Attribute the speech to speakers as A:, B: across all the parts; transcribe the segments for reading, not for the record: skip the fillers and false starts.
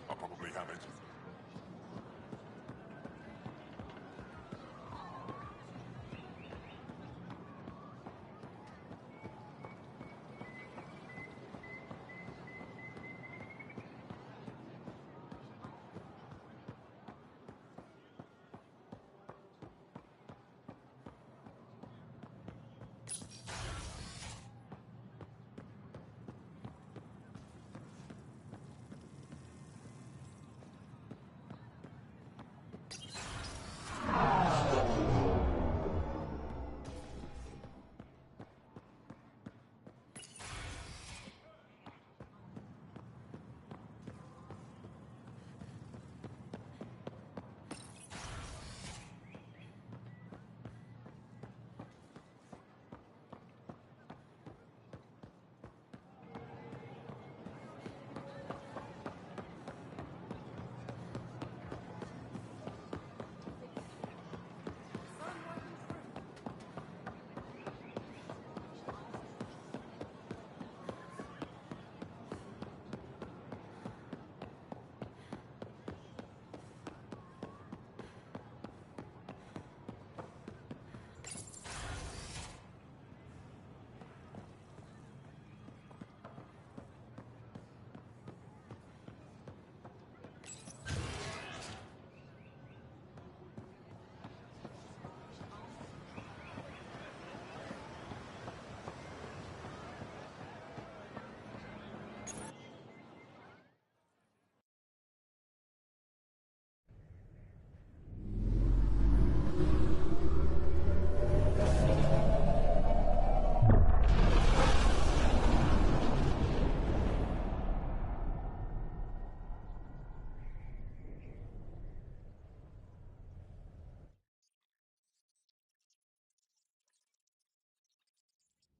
A: I'll probably have it.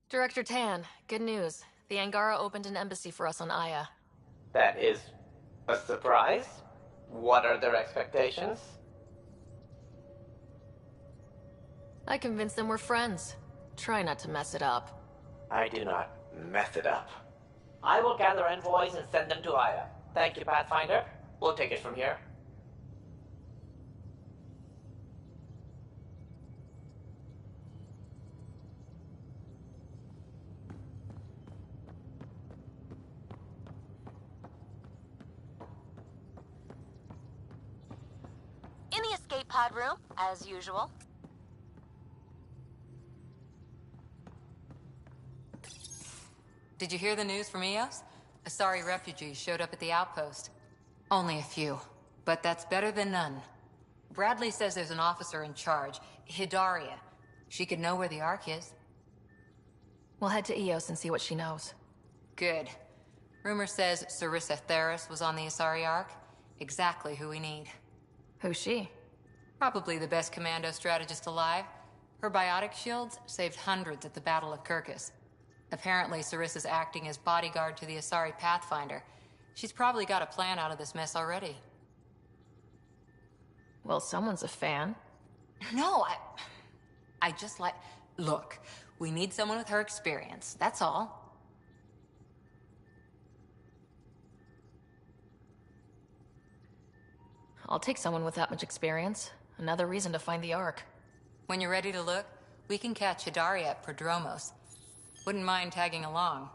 B: Director Tan, good news. The Angara opened an embassy for us on Aya.
C: That is a surprise? What are their expectations?
B: I convinced them we're friends. Try not to mess it up.
C: I do not mess it up. I will gather envoys and send them to Aya. Thank you, Pathfinder. We'll take it from here.
D: pod room, as usual.
E: Did you hear the news from Eos? Asari refugees showed up at the outpost. Only a few, but that's better than none. Bradley says there's an officer in charge, Hidaria. She could know where the Ark is.
B: We'll head to Eos and see what she knows.
E: Good. Rumor says Sarissa Theris was on the Asari Ark. Exactly who we need.
B: Who's she?
E: Probably the best commando strategist alive. Her biotic shields saved hundreds at the Battle of Kirkus. Apparently, Sarissa's acting as bodyguard to the Asari Pathfinder. She's probably got a plan out of this mess already.
B: Well, someone's a fan.
E: No, I just like... Look, we need someone with her experience, that's all.
B: I'll take someone with that much experience. Another reason to find the Ark.
E: When you're ready to look, we can catch Hidaria at Prodromos. Wouldn't mind tagging along.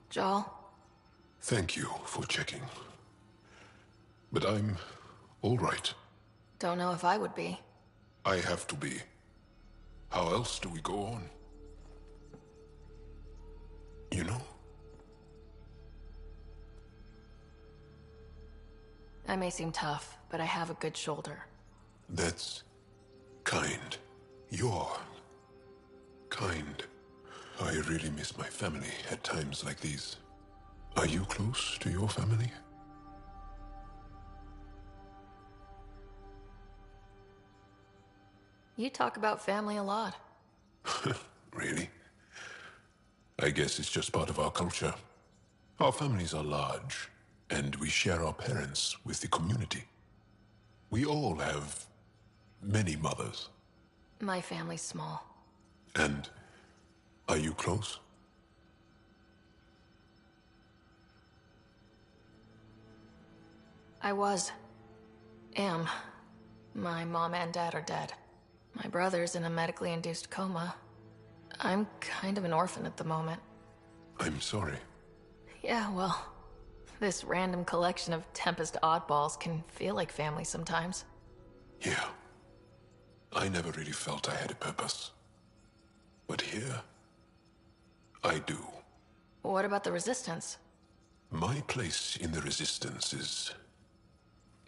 B: Jal?
A: Thank you for checking. But I'm all right.
B: Don't know if I would be.
A: I have to be. How else do we go on? You know?
B: I may seem tough, but I have a good shoulder.
A: That's kind. You're kind. I really miss my family at times like these. Are you close to your family?
B: You talk about family a lot.
A: Really? I guess it's just part of our culture. Our families are large, and we share our parents with the community. We all have many mothers.
B: My family's small.
A: And are you close?
B: I was. Am. My mom and dad are dead. My brother's in a medically induced coma. I'm kind of an orphan at the moment.
A: I'm sorry.
B: Yeah, well, this random collection of Tempest oddballs can feel like family sometimes.
A: Yeah. I never really felt I had a purpose. But here, I do.
B: What about the Resistance?
A: My place in the Resistance is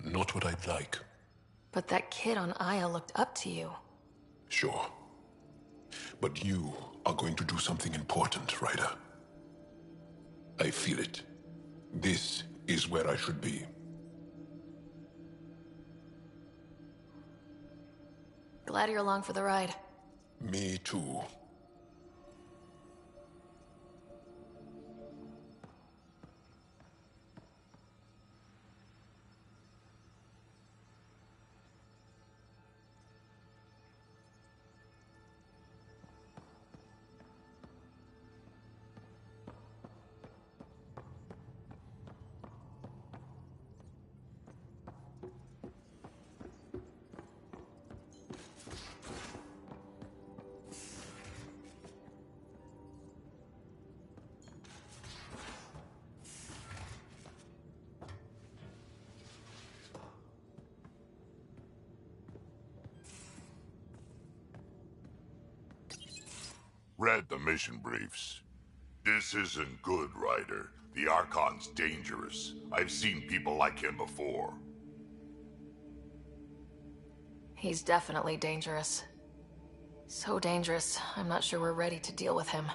A: not what I'd like.
B: But that kid on Aya looked up to you.
A: Sure. But you are going to do something important, Ryder. I feel it. This is where I should be.
B: Glad you're along for the ride.
A: Me too.
F: Read the mission briefs. This isn't good, Ryder. The Archon's dangerous. I've seen people like him before.
B: He's definitely dangerous. So dangerous, I'm not sure we're ready to deal with him.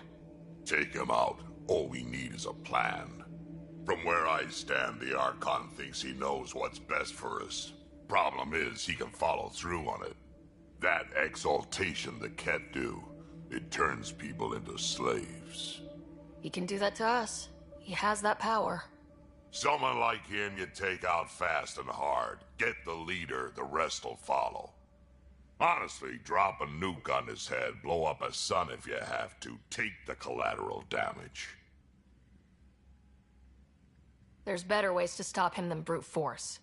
F: Take him out. All we need is a plan. From where I stand, the Archon thinks he knows what's best for us. Problem is, he can follow through on it. That exaltation the Ket do, it turns people into slaves.
B: He can do that to us. He has that power.
F: Someone like him you take out fast and hard. Get the leader, the rest will follow. Honestly, drop a nuke on his head, blow up a sun if you have to. Take the collateral damage.
B: There's better ways to stop him than brute force.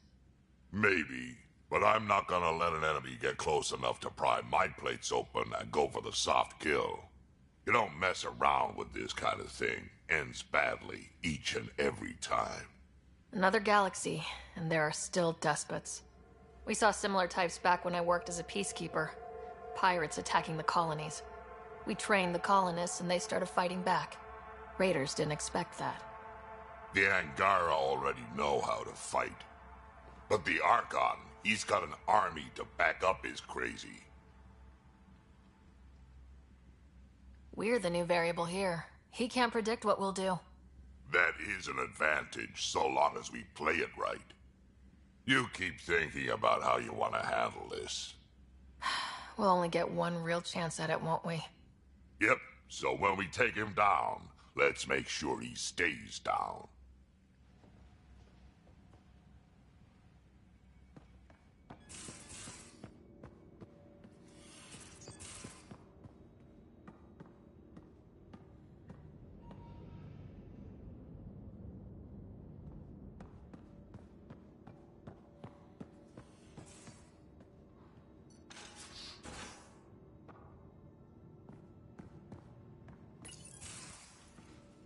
F: Maybe, but I'm not gonna let an enemy get close enough to pry my plates open and go for the soft kill. You don't mess around with this kind of thing. Ends badly, each and every time.
B: Another galaxy, and there are still despots. We saw similar types back when I worked as a peacekeeper. Pirates attacking the colonies. We trained the colonists and they started fighting back. Raiders didn't expect that.
F: The Angara already know how to fight. But the Archon, he's got an army to back up his crazy.
B: We're the new variable here. He can't predict what we'll do.
F: That is an advantage, so long as we play it right. You keep thinking about how you want to handle this.
B: We'll only get one real chance at it, won't we?
F: Yep, so when we take him down, let's make sure he stays down.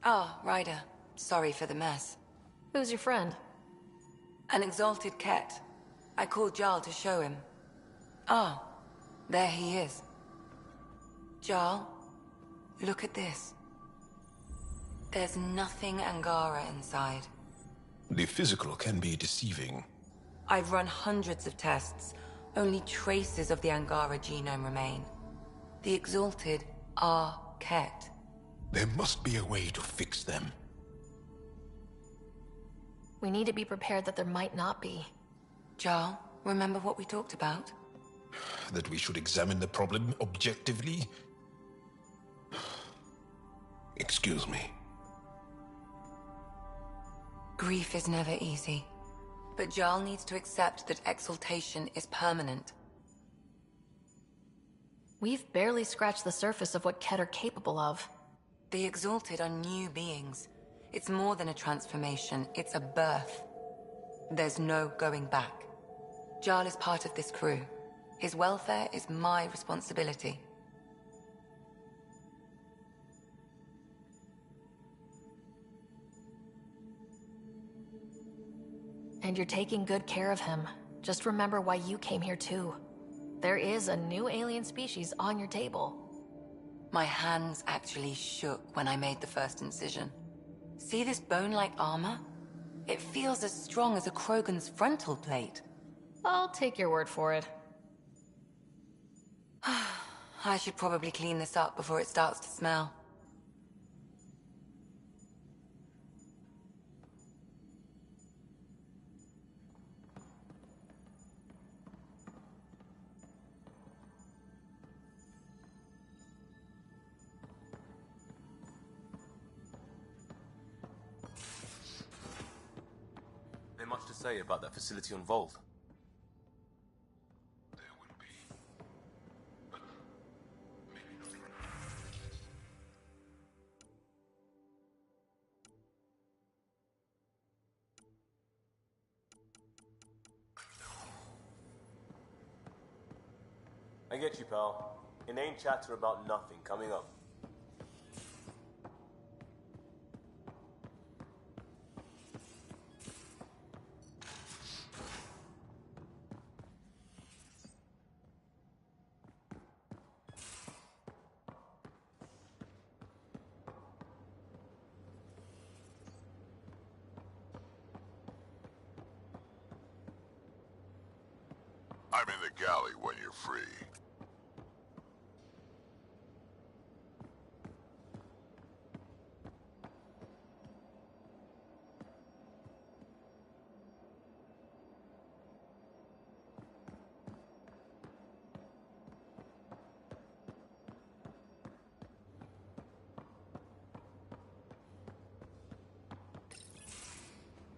G: Ah, Ryder. Sorry for the mess.
B: Who's your friend?
G: An exalted Ket. I called Jarl to show him. Ah, there he is. Jarl, look at this. There's nothing Angara inside.
A: The physical can be deceiving.
G: I've run hundreds of tests. Only traces of the Angara genome remain. The exalted are Ket.
A: There must be a way to fix them.
B: We need to be prepared that there might not be.
G: Jarl, remember what we talked about?
A: That we should examine the problem objectively? Excuse me.
G: Grief is never easy. But Jarl needs to accept that exaltation is permanent.
B: We've barely scratched the surface of what Ket are capable of.
G: The exalted are new beings. It's more than a transformation, it's a birth. There's no going back. Jarl is part of this crew. His welfare is my responsibility.
B: And you're taking good care of him. Just remember why you came here too. There is a new alien species on your table.
G: My hands actually shook when I made the first incision. See this bone-like armor? It feels as strong as a Krogan's frontal plate.
B: I'll take your word for it.
G: I should probably clean this up before it starts to smell.
H: Much to say about that facility on Volt.
A: There will be. But maybe not right
H: I get you, pal. Inane chatter about nothing coming up.
F: I'm in the galley when you're free.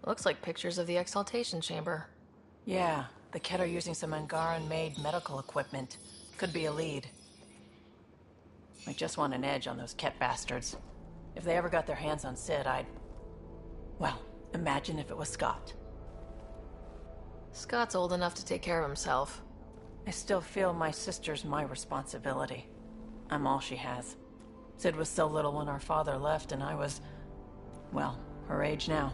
B: Looks like pictures of the exaltation chamber.
I: Yeah, the Ket are using some Angaran-made medical equipment. Could be a lead. I just want an edge on those Ket bastards. If they ever got their hands on Sid, well, Imagine if it was Scott.
B: Scott's old enough to take care of himself.
I: I still feel my sister's my responsibility. I'm all she has. Sid was so little when our father left, and I was, well, her age now.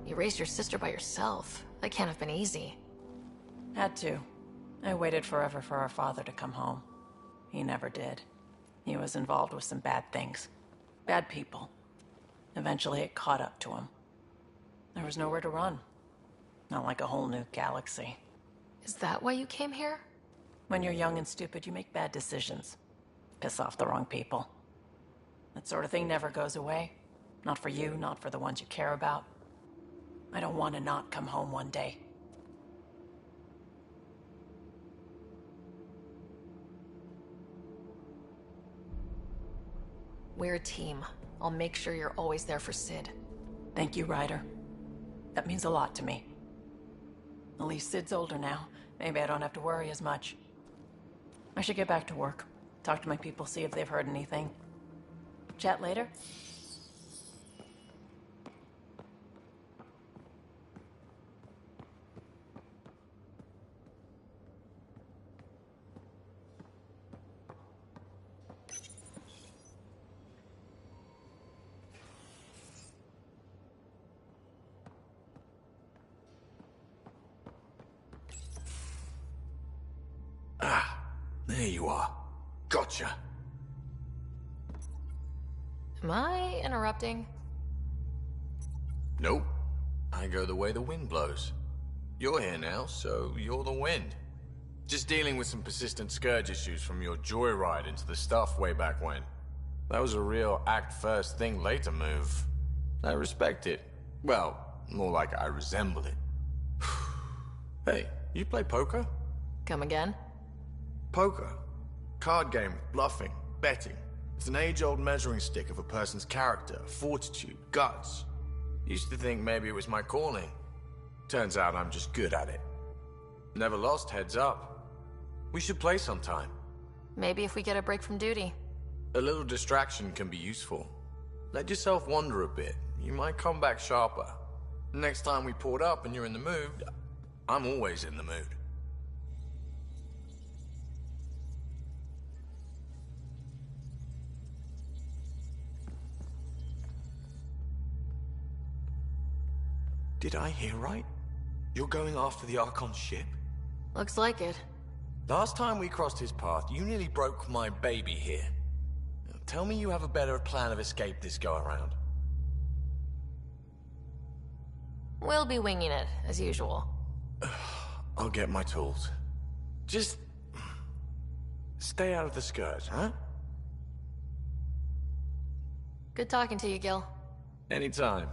B: You raised your sister by yourself. That can't have been easy.
I: Had to. I waited forever for our father to come home. He never did. He was involved with some bad things. Bad people. Eventually it caught up to him. There was nowhere to run. Not like a whole new galaxy.
B: Is that why you came here?
I: When you're young and stupid, you make bad decisions. Piss off the wrong people. That sort of thing never goes away. Not for you, not for the ones you care about. I don't want to not come home one day.
B: We're a team. I'll make sure you're always there for Sid.
I: Thank you, Ryder. That means a lot to me. At least Sid's older now. Maybe I don't have to worry as much. I should get back to work. Talk to my people, see if they've heard anything. Chat later?
J: There you are. Gotcha.
B: Am I interrupting?
J: Nope. I go the way the wind blows. You're here now, so you're the wind. Just dealing with some persistent scourge issues from your joyride into the stuff way back when. That was a real act-first thing later move. I respect it. Well, more like I resemble it. Hey, you play poker?
B: Come again?
J: Poker. Card game with bluffing, betting. It's an age-old measuring stick of a person's character, fortitude, guts. Used to think maybe it was my calling. Turns out I'm just good at it. Never lost heads up. We should play sometime.
B: Maybe if we get a break from duty.
J: A little distraction can be useful. Let yourself wander a bit. You might come back sharper. Next time we port up and you're in the mood, I'm always in the mood. Did I hear right? You're going after the Archon's ship?
B: Looks like it.
J: Last time we crossed his path, you nearly broke my baby here. Now, tell me you have a better plan of escape this go-around.
B: We'll be winging it, as usual.
J: I'll get my tools. Just... stay out of the scourge, huh?
B: Good talking to you, Gil.
J: Anytime.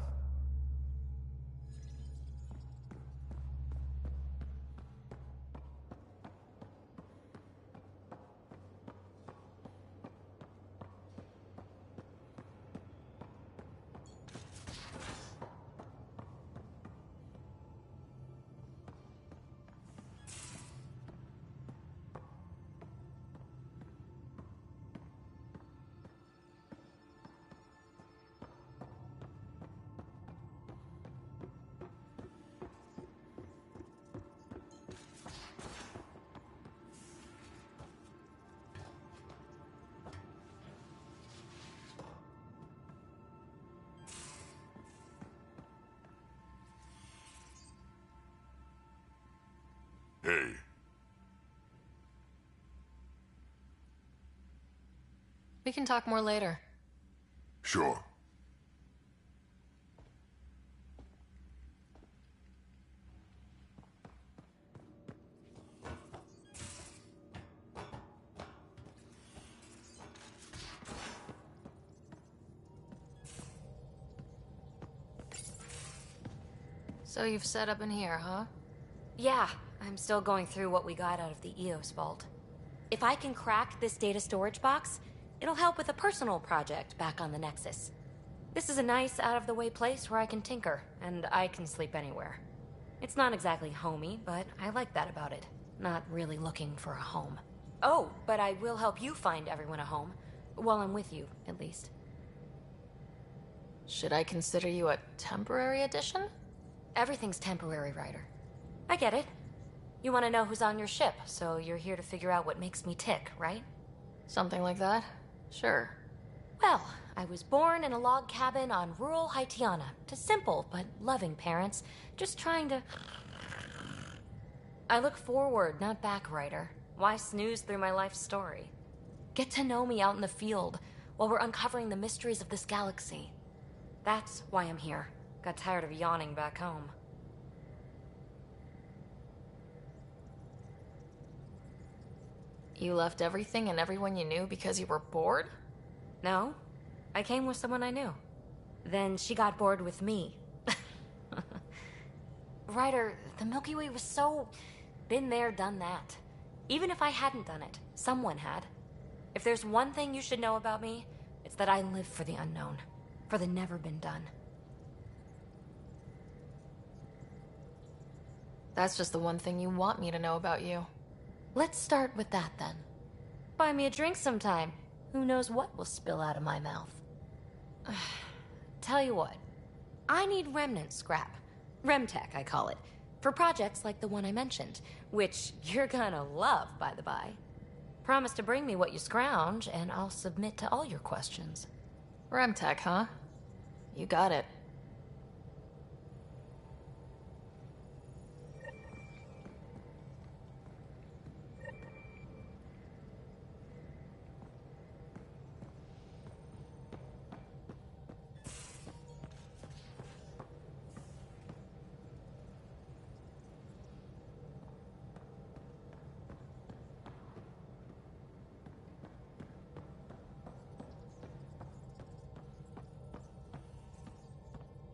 F: Hey.
B: We can talk more later.
F: Sure.
B: So you've set up in here, huh?
D: Yeah, I'm still going through what we got out of the EOS vault. If I can crack this data storage box, it'll help with a personal project back on the Nexus. This is a nice, out-of-the-way place where I can tinker, and I can sleep anywhere. It's not exactly homey, but I like that about it. Not really looking for a home. Oh, but I will help you find everyone a home. While I'm with you, at least.
B: Should I consider you a temporary addition?
D: Everything's temporary, Ryder. I get it. You want to know who's on your ship, so you're here to figure out what makes me tick, right?
B: Something like that? Sure.
D: Well, I was born in a log cabin on rural Haitiana to simple but loving parents, just trying to... I look forward, not back, Ryder. Why snooze through my life story? Get to know me out in the field while we're uncovering the mysteries of this galaxy. That's why I'm here. Got tired of yawning back home.
B: You left everything and everyone you knew because you were bored?
D: No, I came with someone I knew. Then she got bored with me. Ryder, the Milky Way was so... been there, done that. Even if I hadn't done it, someone had. If there's one thing you should know about me, it's that I live for the unknown. For the never been done.
B: That's just the one thing you want me to know about you.
D: Let's start with that then. Buy me a drink sometime. Who knows what will spill out of my mouth. Tell you what, I need remnant scrap. Remtech, I call it. For projects like the one I mentioned, which you're gonna love, by the by. Promise to bring me what you scrounge, and I'll submit to all your questions.
B: Remtech, huh? You got it.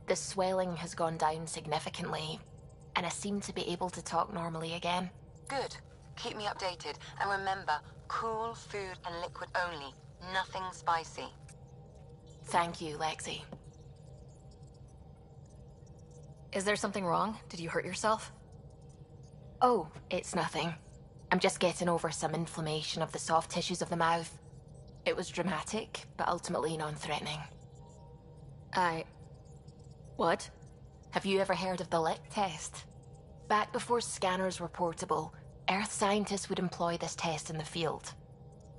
K: The swelling has gone down significantly, and I seem to be able to talk normally again.
G: Good. Keep me updated. And remember, cool food and liquid only. Nothing spicy.
K: Thank you, Lexi.
B: Is there something wrong? Did you hurt yourself?
K: Oh, it's nothing. I'm just getting over some inflammation of the soft tissues of the mouth. It was dramatic, but ultimately non-threatening.
B: What?
K: Have you ever heard of the lick test? Back before scanners were portable, Earth scientists would employ this test in the field.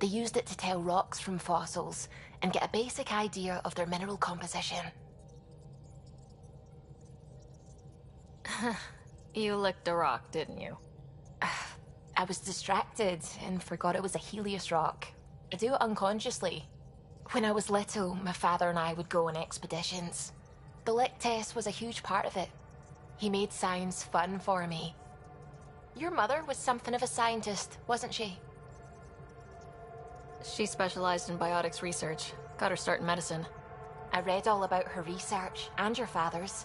K: They used it to tell rocks from fossils and get a basic idea of their mineral composition.
B: You licked a rock, didn't you?
K: I was distracted and forgot it was a Helios rock. I do it unconsciously. When I was little, my father and I would go on expeditions. The lick test was a huge part of it. He made science fun for me. Your mother was something of a scientist, wasn't she?
B: She specialized in biotics research. Got her start in medicine.
K: I read all about her research, and your father's.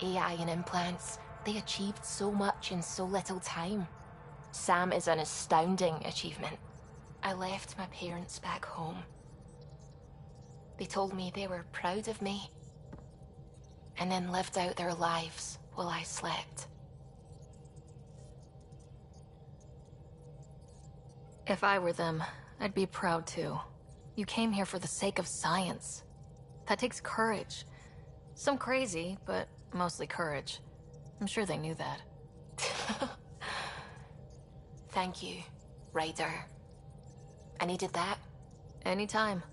K: AI and implants. They achieved so much in so little time. Sam is an astounding achievement. I left my parents back home. They told me they were proud of me, and then lived out their lives while I slept.
B: If I were them, I'd be proud too. You came here for the sake of science. That takes courage. Some crazy, but mostly courage. I'm sure they knew that.
K: Thank you, Ryder. I needed that.
B: Anytime.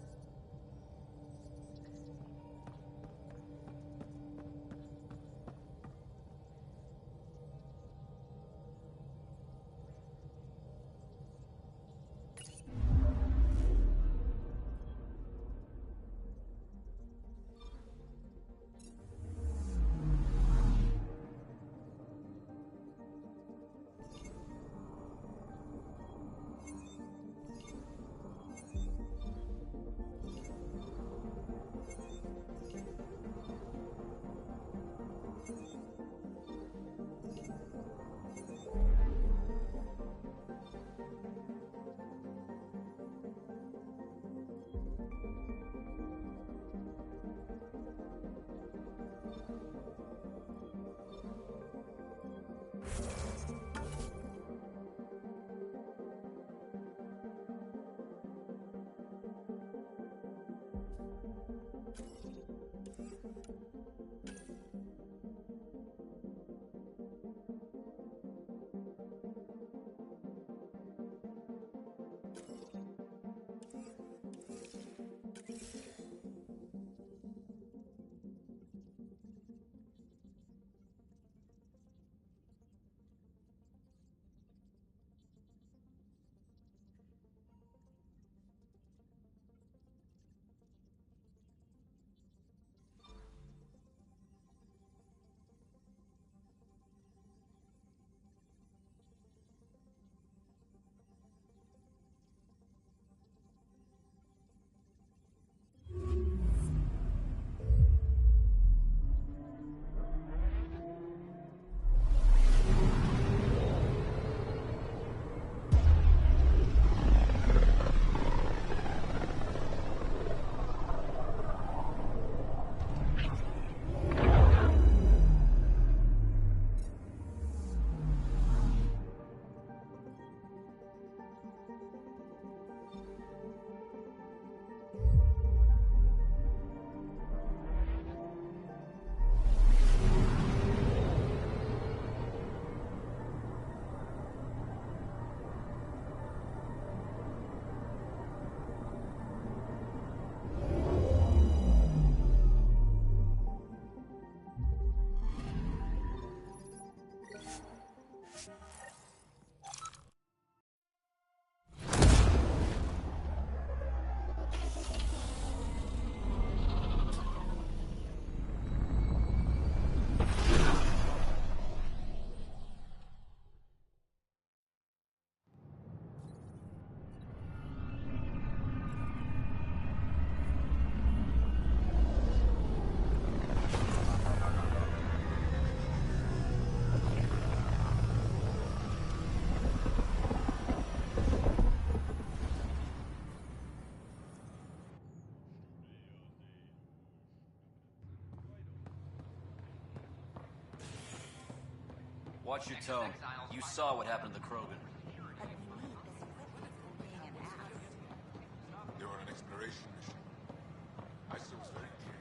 L: Watch your tone. You saw what happened to Krogan.
A: They're on an exploration mission. I saw it very clear.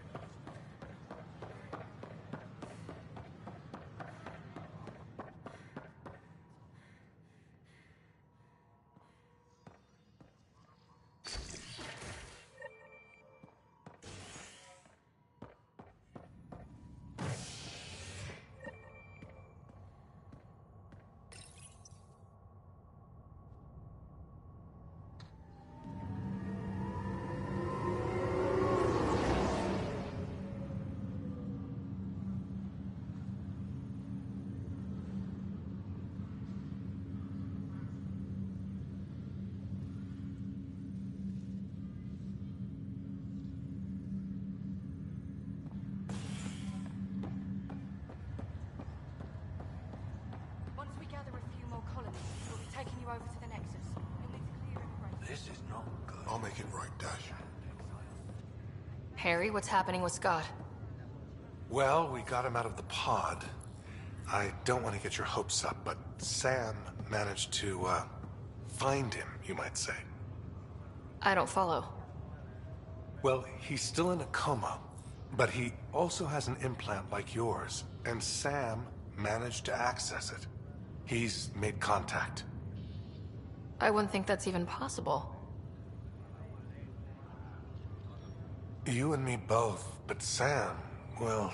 M: Once we gather a few more colonies, we'll be taking you over to the Nexus. You'll need to clear immigration.
L: This is not good.
A: I'll make it right, Dash.
B: Harry, what's happening with Scott?
N: Well, we got him out of the pod. I don't want to get your hopes up, but Sam managed to, find him, you might say.
B: I don't follow.
N: Well, he's still in a coma, but he also has an implant like yours, and Sam managed to access it. He's made contact.
B: I wouldn't think that's even possible.
N: You and me both, but Sam, well,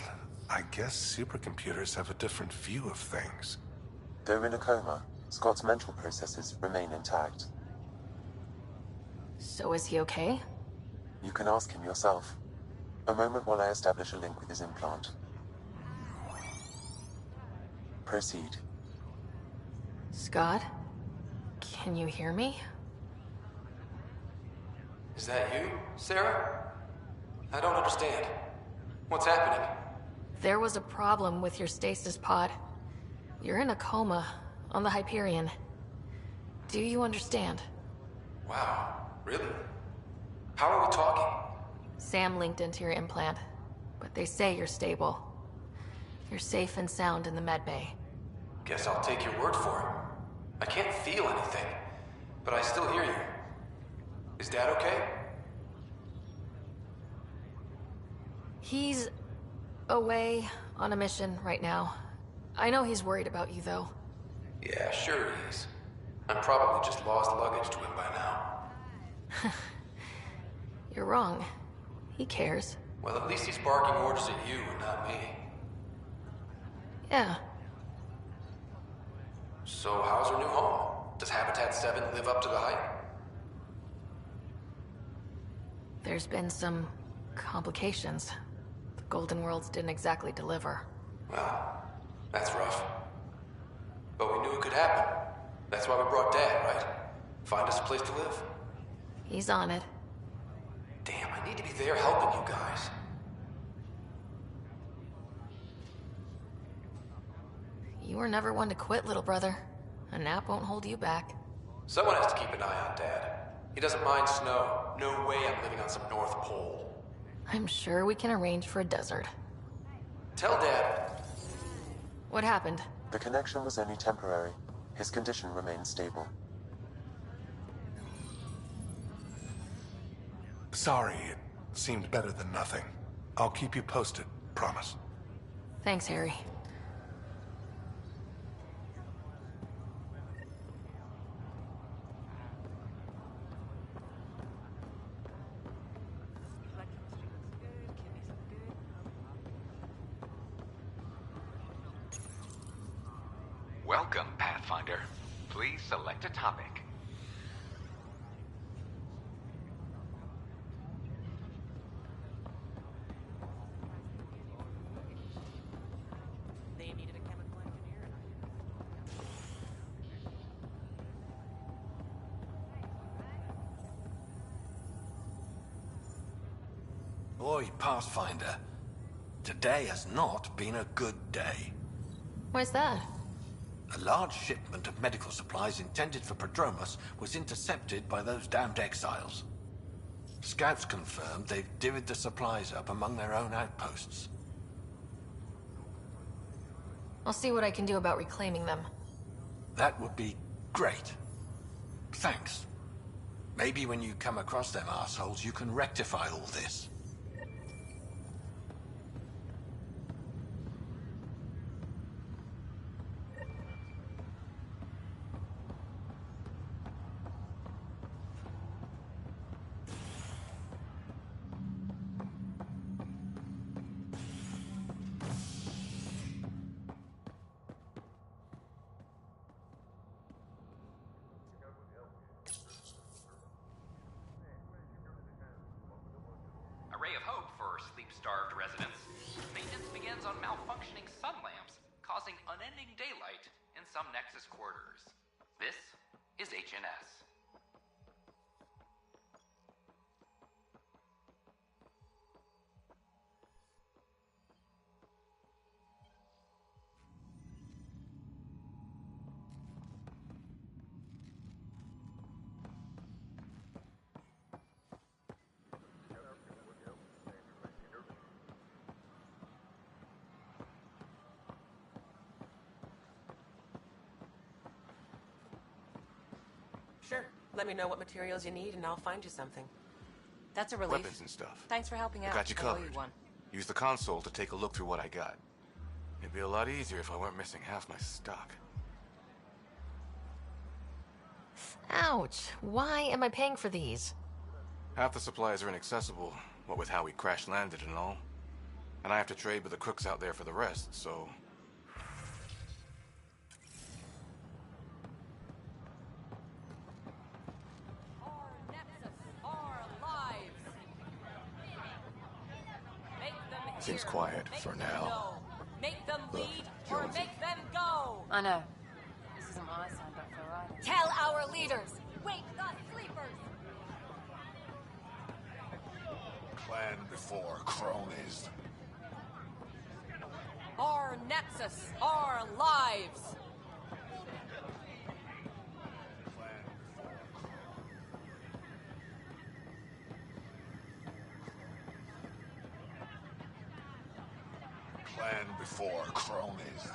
N: I guess supercomputers have a different view of things.
O: Though in a coma, Scott's mental processes remain intact.
B: So is he okay?
O: You can ask him yourself. A moment while I establish a link with his implant. Proceed.
B: Scott? Can you hear me?
P: Is that you, Sarah? I don't understand. What's happening?
B: There was a problem with your stasis pod. You're in a coma on the Hyperion. Do you understand?
P: Wow, really? How are we talking?
B: Sam linked into your implant, but they say you're stable. You're safe and sound in the medbay.
P: Guess I'll take your word for it. I can't feel anything, but I still hear you. Is Dad okay?
B: He's away on a mission right now. I know he's worried about you, though.
P: Yeah, sure he is. I'm probably just lost luggage to him by now.
B: You're wrong. He cares.
P: Well, at least he's barking orders at you and not me.
B: Yeah.
P: So how's her new home? Does Habitat 7 live up to the hype?
B: There's been some complications. The Golden Worlds didn't exactly deliver.
P: Well, that's rough. But we knew it could happen. That's why we brought Dad, right? Find us a place to live.
B: He's on it.
P: Damn, I need to be there helping you guys.
B: You were never one to quit, little brother. A nap won't hold you back.
P: Someone has to keep an eye on Dad. He doesn't mind snow. No way I'm living on some North Pole.
B: I'm sure we can arrange for a desert.
P: Tell Dad.
B: What happened?
O: The connection was only temporary. His condition remains stable.
N: Sorry, it seemed better than nothing. I'll keep you posted, promise.
B: Thanks, Harry.
Q: Welcome, Pathfinder. Please select a topic.
M: They needed a chemical engineer, and
L: Oi, Pathfinder. Today has not been a good day.
B: Why's that?
L: A large shipment of medical supplies intended for Prodromus was intercepted by those damned exiles. Scouts confirmed they've divvied the supplies up among their own outposts.
B: I'll see what I can do about reclaiming them.
L: That would be great. Thanks. Maybe when you come across them assholes, you can rectify all this.
Q: A ray of hope for sleep-starved residents. Maintenance begins on malfunctioning sun lamps, causing unending daylight in some Nexus quarters. This is HNS.
R: Sure. Let me know what materials you need and I'll find you something.
S: That's a relief.
T: Weapons and stuff.
S: Thanks for helping out.
T: I got you
S: I owe
T: covered.
S: one.
T: Use the console to take a look through what I got. It'd be a lot easier if I weren't missing half my stock.
B: Ouch. Why am I paying for these?
T: Half the supplies are inaccessible, what with how we crash-landed and all. And I have to trade with the crooks out there for the rest, so... Seems quiet for now.
S: Make them
T: Look,
S: lead or
T: Jonesy.
S: make them go.
M: I know. This isn't what I signed up for either.
S: Tell our leaders. Wake the sleepers.
F: Plan before cronies.
S: Our Nexus, our lives.
F: Plan before cronies.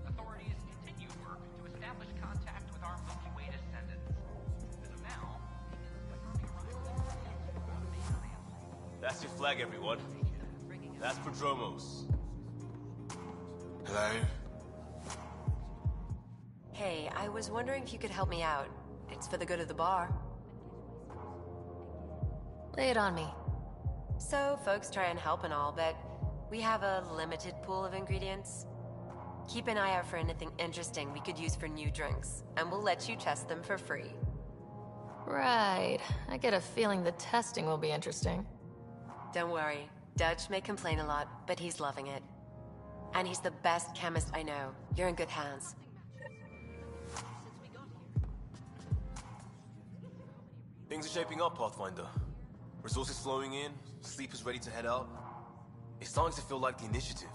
Q: Authorities continue work to establish contact with our Milky Way descendants. As of now,
H: That's your flag, everyone. That's Prodromos.
T: Hello?
R: Hey, I was wondering if you could help me out. It's for the good of the bar.
B: Lay it on me.
R: So, folks try and help and all, but we have a limited pool of ingredients. Keep an eye out for anything interesting we could use for new drinks, and we'll let you test them for free.
B: Right. I get a feeling the testing will be interesting.
R: Don't worry. Dutch may complain a lot, but he's loving it. And he's the best chemist I know. You're in good hands.
H: Things are shaping up, Pathfinder. Resources flowing in, sleepers ready to head out. It's starting to feel like the initiative.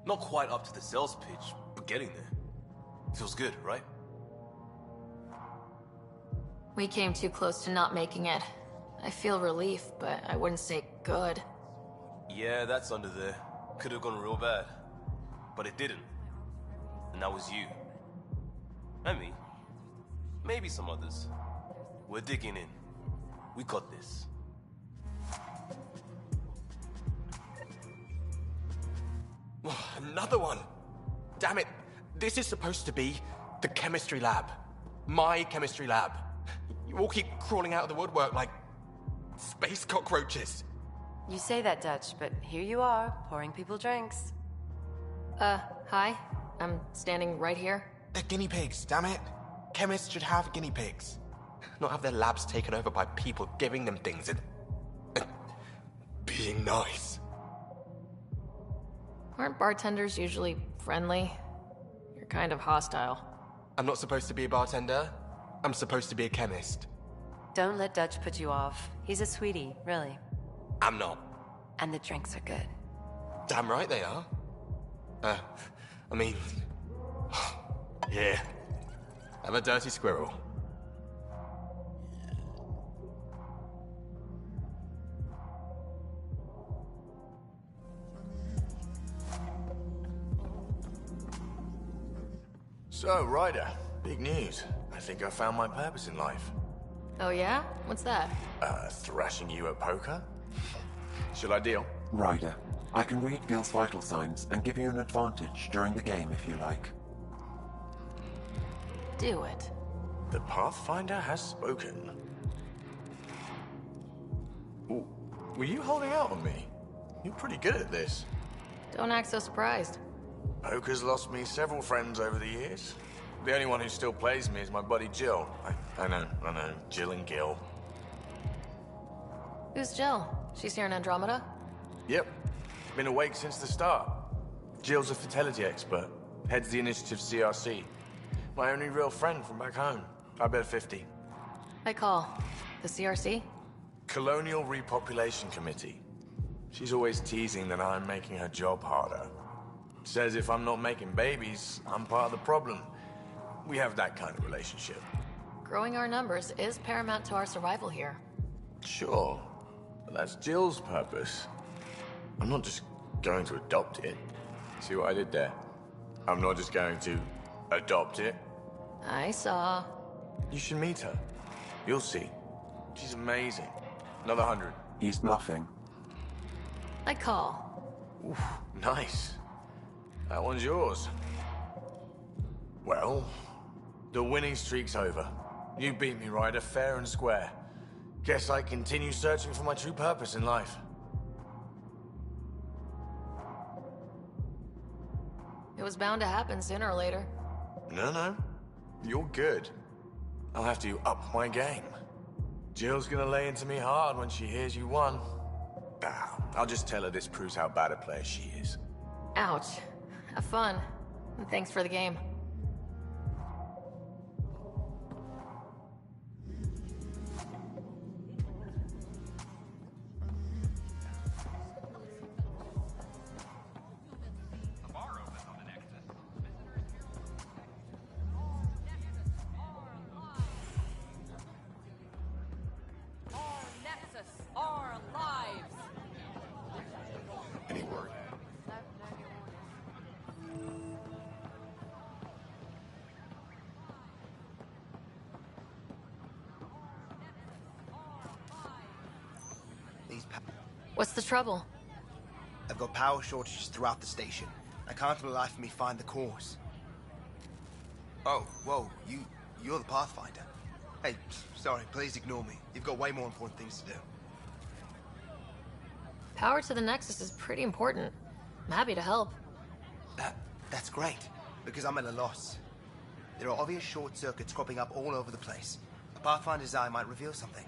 H: Not quite up to the sales pitch, but getting there. Feels good, right?
B: We came too close to not making it. I feel relief, but I wouldn't say good.
H: Yeah, that's under there. Could have gone real bad. But it didn't. And that was you. And me. Maybe some others. We're digging in. We got this.
U: Another one! Damn it! This is supposed to be the chemistry lab. My chemistry lab. You all keep crawling out of the woodwork like space cockroaches.
R: You say that, Dutch, but here you are, pouring people drinks.
B: Hi? I'm standing right here.
U: They're guinea pigs, damn it. Chemists should have guinea pigs. Not have their labs taken over by people giving them things and being nice.
B: Aren't bartenders usually friendly? You're kind of hostile.
U: I'm not supposed to be a bartender. I'm supposed to be a chemist.
R: Don't let Dutch put you off. He's a sweetie, really.
U: I'm not.
R: And the drinks are good.
U: Damn right they are. I mean,
J: Here. Have a dirty squirrel. So, Ryder, big news. I think I found my purpose in life.
B: Oh yeah? What's that?
J: Thrashing you at poker? Should I deal?
O: Ryder, I can read Gil's vital signs and give you an advantage during the game if you like.
B: Do it.
J: The Pathfinder has spoken. Ooh, were you holding out on me? You're pretty good at this.
B: Don't act so surprised.
J: Poker's lost me several friends over the years. The only one who still plays me is my buddy Jill. I know, Jill and Gil.
B: Who's Jill? She's here in Andromeda?
J: Yep, been awake since the start. Jill's a fertility expert, heads the initiative CRC. My only real friend from back home. I bet 50.
B: I call. The CRC?
J: Colonial Repopulation Committee. She's always teasing that I'm making her job harder. Says if I'm not making babies, I'm part of the problem. We have that kind of relationship.
B: Growing our numbers is paramount to our survival here.
J: Sure, but that's Jill's purpose. I'm not just going to adopt it. See what I did there? I'm not just going to adopt it.
B: I saw.
J: You should meet her. You'll see. She's amazing. Another 100.
O: He's bluffing.
B: I call.
J: Oof, nice. That one's yours. Well, the winning streak's over. You beat me, Ryder, fair and square. Guess I continue searching for my true purpose in life.
B: It was bound to happen sooner or later.
J: No. You're good. I'll have to up my game. Jill's gonna lay into me hard when she hears you won. I'll just tell her this proves how bad a player she is.
B: Ouch. Have fun. And thanks for the game.
T: Any word?
B: What's the trouble?
C: I've got power shortages throughout the station. I can't for the life of me find the cause. Oh, whoa, you're the Pathfinder. Hey, sorry, please ignore me. You've got way more important things to do.
B: Power to the Nexus is pretty important. I'm happy to help.
C: That's great, because I'm at a loss. There are obvious short circuits cropping up all over the place. A Pathfinder's eye might reveal something.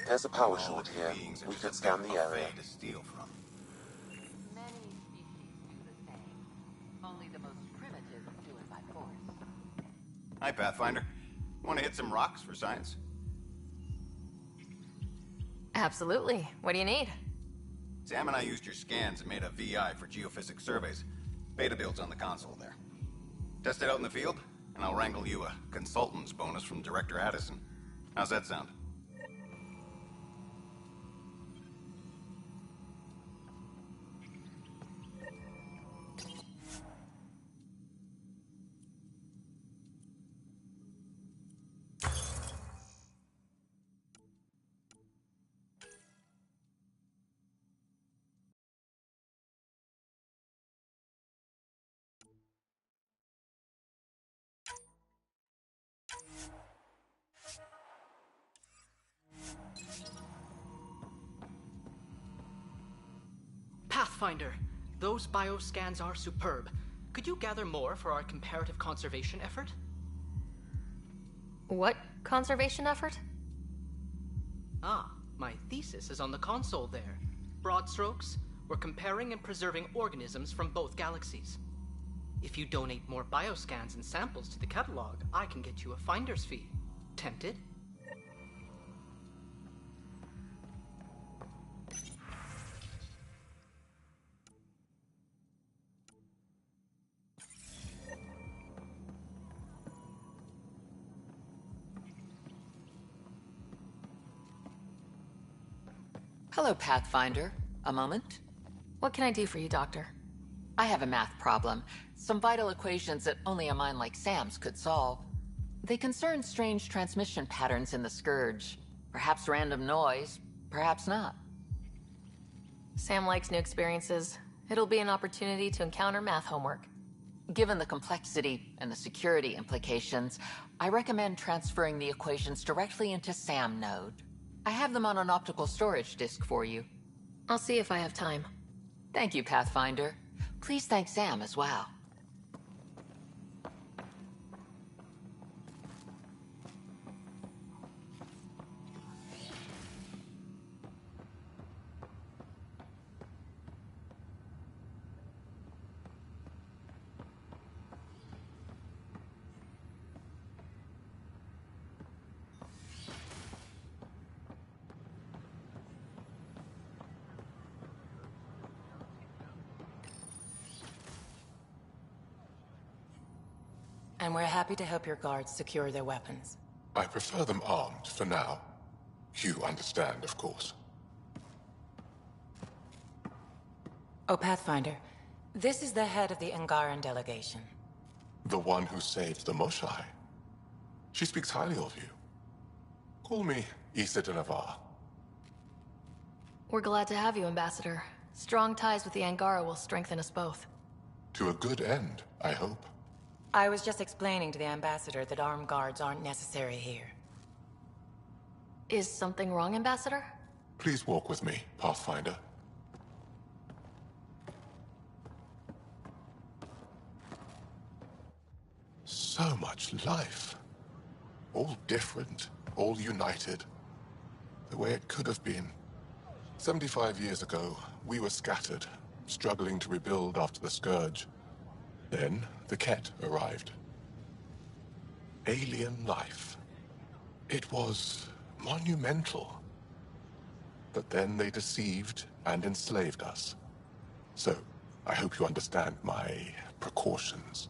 O: There's a power short here. We could scan the area.
Q: To steal from. Many species do the same. Only the most primitive do it by force.
V: Hi, Pathfinder. Want to hit some rocks for science?
B: Absolutely. What do you need?
V: Sam and I used your scans and made a VI for geophysics surveys. Beta builds on the console there. Test it out in the field, and I'll wrangle you a consultant's bonus from Director Addison. How's that sound?
E: Pathfinder, those bioscans are superb. Could you gather more for our comparative conservation effort?
B: What conservation effort?
E: Ah, my thesis is on the console there. Broad strokes, we're comparing and preserving organisms from both galaxies. If you donate more bioscans and samples to the catalog, I can get you a finder's fee. Tempted?
I: Hello, Pathfinder. A moment?
B: What can I do for you, Doctor?
I: I have a math problem. Some vital equations that only a mind like Sam's could solve. They concern strange transmission patterns in the Scourge. Perhaps random noise, perhaps not.
B: Sam likes new experiences. It'll be an opportunity to encounter math homework.
I: Given the complexity and the security implications, I recommend transferring the equations directly into SAM node. I have them on an optical storage disk for you.
B: I'll see if I have time.
I: Thank you, Pathfinder. Please thank Sam as well.
W: And we're happy to help your guards secure their weapons.
A: I prefer them armed for now. You understand, of course.
W: Oh, Pathfinder, this is the head of the Angaran delegation.
A: The one who saved the Moshai. She speaks highly of you. Call me Issa de Navarre.
B: We're glad to have you, Ambassador. Strong ties with the Angara will strengthen us both.
A: To a good end, I hope.
W: I was just explaining to the Ambassador that armed guards aren't necessary here.
B: Is something wrong, Ambassador?
A: Please walk with me, Pathfinder. So much life. All different, all united. The way it could have been. 75 years ago, we were scattered, struggling to rebuild after the Scourge. Then, the Ket arrived. Alien life. It was monumental. But then they deceived and enslaved us. So, I hope you understand my precautions.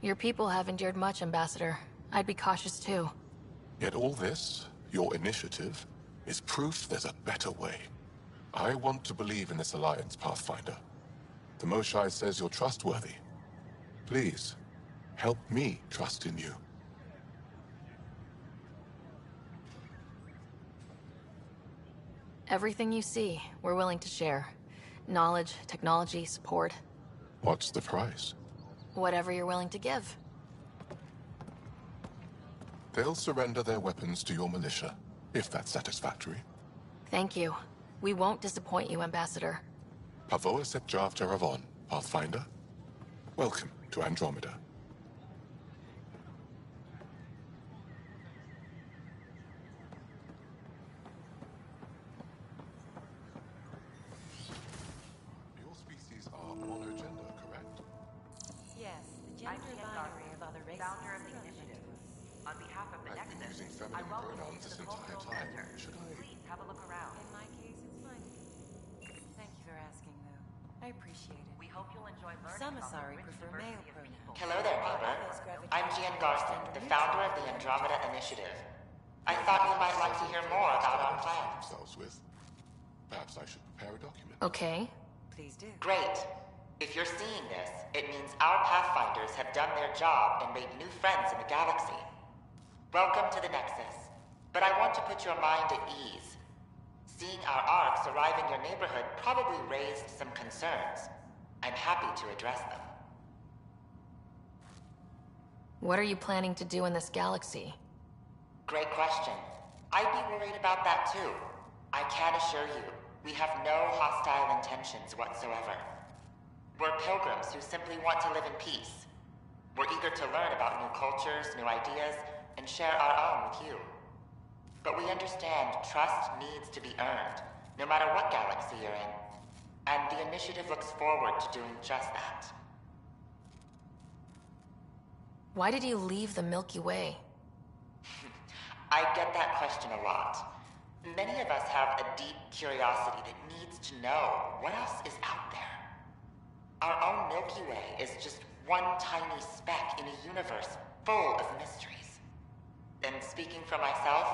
B: Your people have endured much, Ambassador. I'd be cautious too.
A: Yet all this, your initiative, is proof there's a better way. I want to believe in this alliance, Pathfinder. The Moshai says you're trustworthy. Please, help me trust in you.
B: Everything you see, we're willing to share. Knowledge, technology, support.
A: What's the price?
B: Whatever you're willing to give.
A: They'll surrender their weapons to your militia, if that's satisfactory.
B: Thank you. We won't disappoint you, Ambassador.
A: Pavoa set Jav Teravon, Pathfinder. Welcome to Andromeda. Your species are monogender, correct?
R: Yes, the gender binary of other races. Founder of the initiative.
D: On behalf of the
T: I've been
D: Nexus,
T: using
D: I
T: feminine
D: welcome you
T: pronouns
D: to
T: this
D: the
T: entire
D: Cultural
T: time.
D: Center.
T: Should I?
D: Please have a look around.
W: In my case, it's fine. Thank you for asking, though. I appreciate it.
D: We hope you'll enjoy learning
W: Some
D: about the
W: Asari
D: rich
W: prefer
D: diversity
W: male
D: of
W: pronouns.
D: people.
I: Hello there, neighbor.
W: Others gravitate
I: I'm Gian
W: towards
I: Garson,
W: gender
I: the
W: neutral
I: founder of the Andromeda Initiative. I thought you might like to hear more about our plans.
F: Themselves with. Perhaps I should prepare a document.
B: Okay.
W: Please do.
I: Great. If you're seeing this, it means our Pathfinders have done their job and made new friends in the galaxy. Welcome to the Nexus. But I want to put your mind at ease. Seeing our arcs arrive in your neighborhood probably raised some concerns. I'm happy to address them.
B: What are you planning to do in this galaxy?
I: Great question. I'd be worried about that too. I can assure you, we have no hostile intentions whatsoever. We're pilgrims who simply want to live in peace. We're eager to learn about new cultures, new ideas, and share our own with you. But we understand trust needs to be earned, no matter what galaxy you're in. And the initiative looks forward to doing just that.
B: Why did you leave the Milky Way?
I: I get that question a lot. Many of us have a deep curiosity that needs to know what else is out there. Our own Milky Way is just one tiny speck in a universe full of mysteries. And speaking for myself,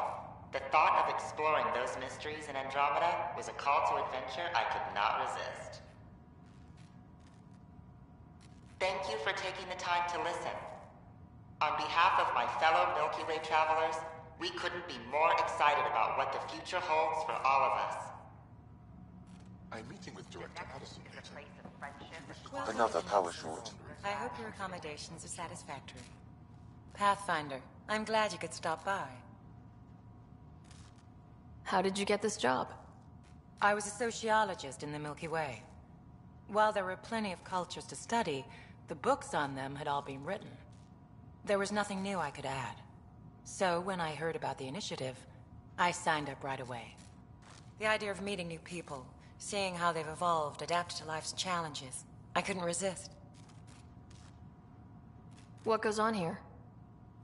I: the thought of exploring those mysteries in Andromeda was a call to adventure I could not resist. Thank you for taking the time to listen. On behalf of my fellow Milky Way travelers, we couldn't be more excited about what the future holds for all of us.
F: I'm meeting with Director Addison later.
O: Another power short.
W: I hope your accommodations are satisfactory. Pathfinder, I'm glad you could stop by.
B: How did you get this job?
W: I was a sociologist in the Milky Way. While there were plenty of cultures to study, the books on them had all been written. There was nothing new I could add. So when I heard about the initiative, I signed up right away. The idea of meeting new people, seeing how they've evolved, adapted to life's challenges, I couldn't resist.
B: What goes on here?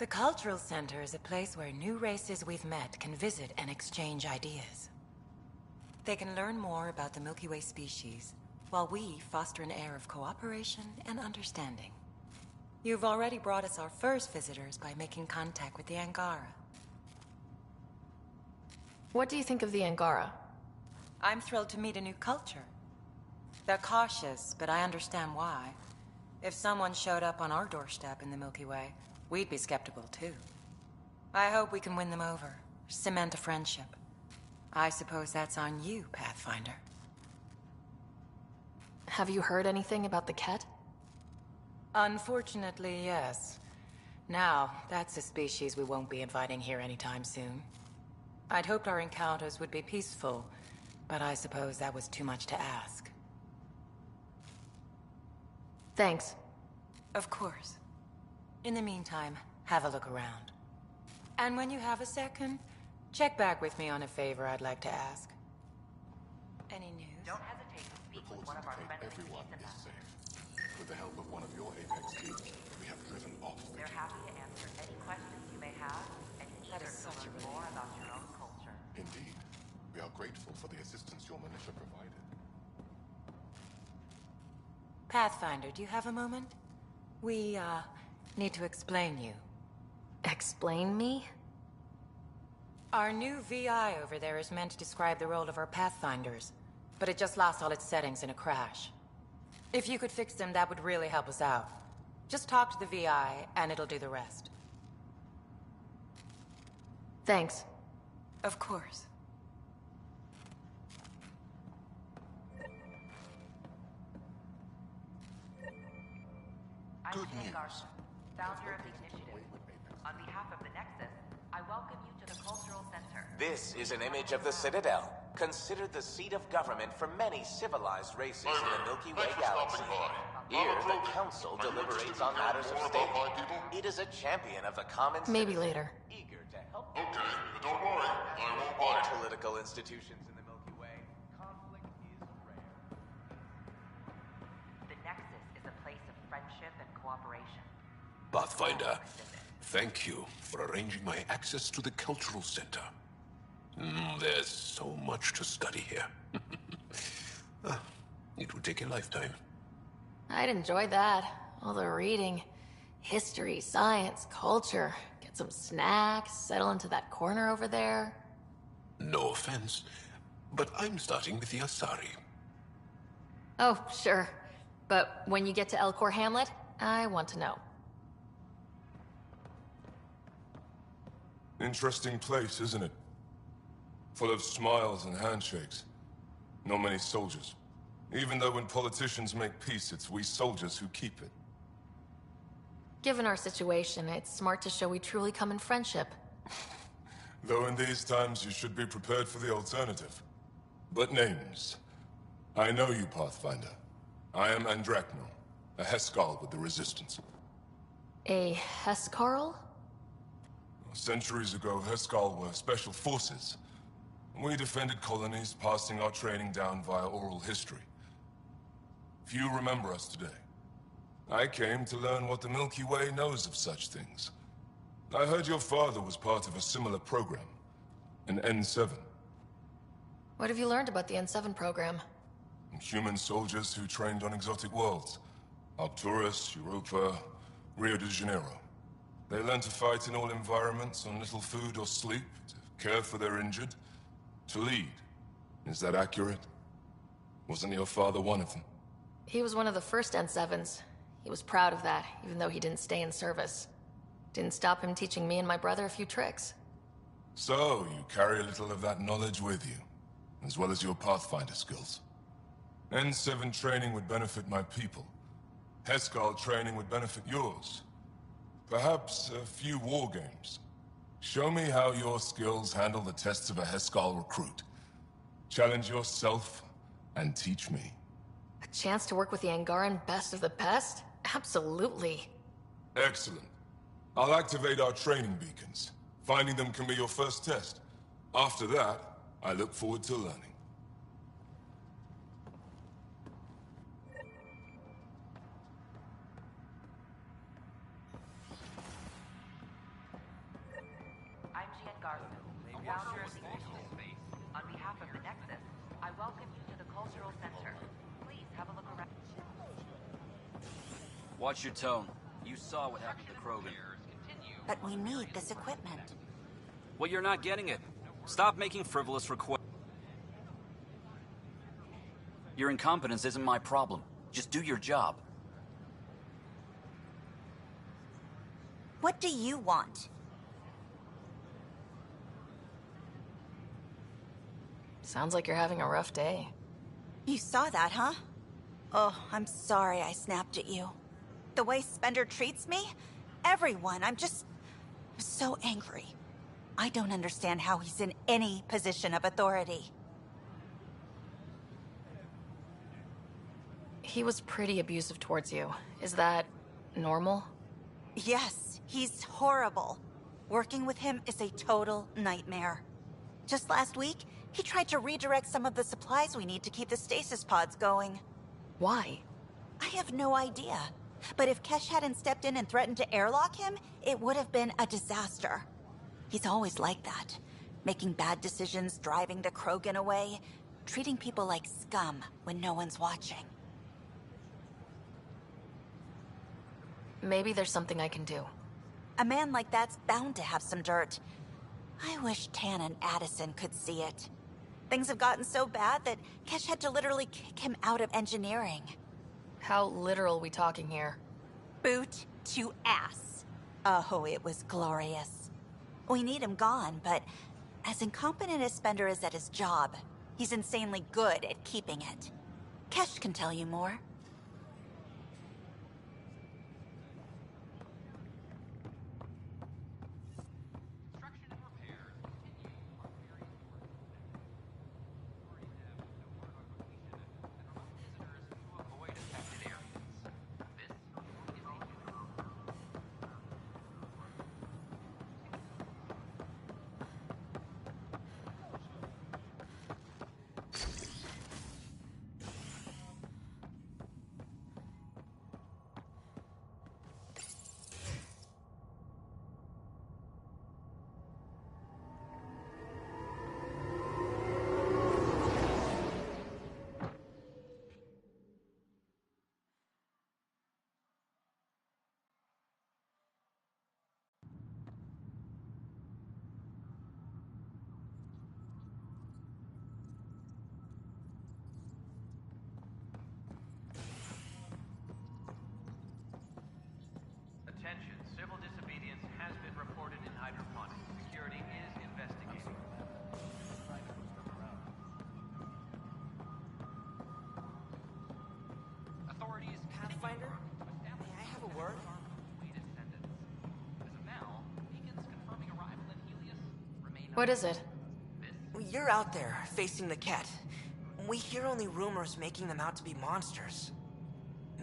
W: The Cultural Center is a place where new races we've met can visit and exchange ideas. They can learn more about the Milky Way species, while we foster an air of cooperation and understanding. You've already brought us our first visitors by making contact with the Angara.
B: What do you think of the Angara?
W: I'm thrilled to meet a new culture. They're cautious, but I understand why. If someone showed up on our doorstep in the Milky Way, we'd be skeptical too. I hope we can win them over, cement a friendship. I suppose that's on you, Pathfinder.
B: Have you heard anything about the Ket?
W: Unfortunately, yes. Now, that's a species we won't be inviting here anytime soon. I'd hoped our encounters would be peaceful, but I suppose that was too much to ask.
B: Thanks.
W: Of course. In the meantime, have a look around. And when you have a second, check back with me on a favor I'd like to ask. Any news?
D: Don't hesitate to speak with one of our friends.
F: Everyone is safe. With the help of one of your Apex teams, we have driven off the
D: They're happy to answer any questions you may have, and eager to learn more about your own culture.
F: Indeed. We are grateful for the assistance your militia provided.
W: Pathfinder, do you have a moment? We, need to explain you.
B: Explain me?
W: Our new VI over there is meant to describe the role of our Pathfinders, but it just lost all its settings in a crash. If you could fix them, that would really help us out. Just talk to the VI, and it'll do the rest.
B: Thanks.
W: Of course.
D: I'm Jane Garson, founder of the initiative. On behalf of the Nexus, I welcome you to the Cultural Center.
G: This is an image of the Citadel, considered the seat of government for many civilized races in the Milky Way galaxy. Here, the Council deliberates on matters of state. It is a champion of the common
B: Maybe
G: citizen,
B: later.
G: eager to help
F: Okay, but don't worry, I won't
G: all
F: bite.
G: political institutions in the Milky Way. Conflict is rare.
D: The Nexus is a place of friendship and cooperation.
K: Pathfinder,
A: Thank you for arranging my access to the cultural center. There's so much to study here. It would take a lifetime.
B: I'd enjoy that. All the reading. History, science, culture. Get some snacks, settle into that corner over there.
A: No offense, but I'm starting with the Asari.
B: Oh, sure. But when you get to Elcor Hamlet, I want to know.
K: Interesting place, isn't it? Full of smiles and handshakes. Not many soldiers. Even though when politicians make peace, it's we soldiers who keep it.
B: Given our situation, it's smart to show we truly come in friendship.
K: Though in these times you should be prepared for the alternative. But names. I know you, Pathfinder. I am Andromeda, a Heskal with the Resistance.
B: A Hescarl?
K: Centuries ago, Heskal were special forces. We defended colonies, passing our training down via oral history. Few remember us today. I came to learn what the Milky Way knows of such things. I heard your father was part of a similar program, an N7.
B: What have you learned about the N7 program?
K: Human soldiers who trained on exotic worlds. Arcturus, Europa, Rio de Janeiro. They learned to fight in all environments on little food or sleep, to care for their injured, to lead. Is that accurate? Wasn't your father one of them?
B: He was one of the first N7s. He was proud of that, even though he didn't stay in service. Didn't stop him teaching me and my brother a few tricks.
K: So, you carry a little of that knowledge with you, as well as your Pathfinder skills. N7 training would benefit my people. Heskal training would benefit yours. Perhaps a few war games. Show me how your skills handle the tests of a Heskal recruit. Challenge yourself, and teach me.
B: A chance to work with the Angaran best of the best? Absolutely.
K: Excellent. I'll activate our training beacons. Finding them can be your first test. After that, I look forward to learning.
D: I'm Gian Garza, a founder of the Initiative. On behalf of the Nexus, I welcome you to the Cultural Center. Please have a look around.
N: Watch your tone. You saw what happened to Krogan.
P: But we need this equipment.
N: Well, you're not getting it. Stop making frivolous requests. Your incompetence isn't my problem. Just do your job.
P: What do you want?
B: Sounds like you're having a rough day.
P: You saw that, huh? Oh, I'm sorry I snapped at you. The way Spender treats me? Everyone, I'm so angry. I don't understand how he's in any position of authority.
B: He was pretty abusive towards you. Is that normal?
P: Yes, he's horrible. Working with him is a total nightmare. Just last week, he tried to redirect some of the supplies we need to keep the stasis pods going.
B: Why?
P: I have no idea. But if Kesh hadn't stepped in and threatened to airlock him, it would have been a disaster. He's always like that. Making bad decisions, driving the Krogan away, treating people like scum when no one's watching.
B: Maybe there's something I can do.
P: A man like that's bound to have some dirt. I wish Tan and Addison could see it. Things have gotten so bad that Kesh had to literally kick him out of engineering.
B: How literal we talking here?
P: Boot to ass. Oh, it was glorious. We need him gone, but as incompetent as Spender is at his job, he's insanely good at keeping it. Kesh can tell you more.
B: What is it?
L: You're out there, facing the Ket. We hear only rumors making them out to be monsters.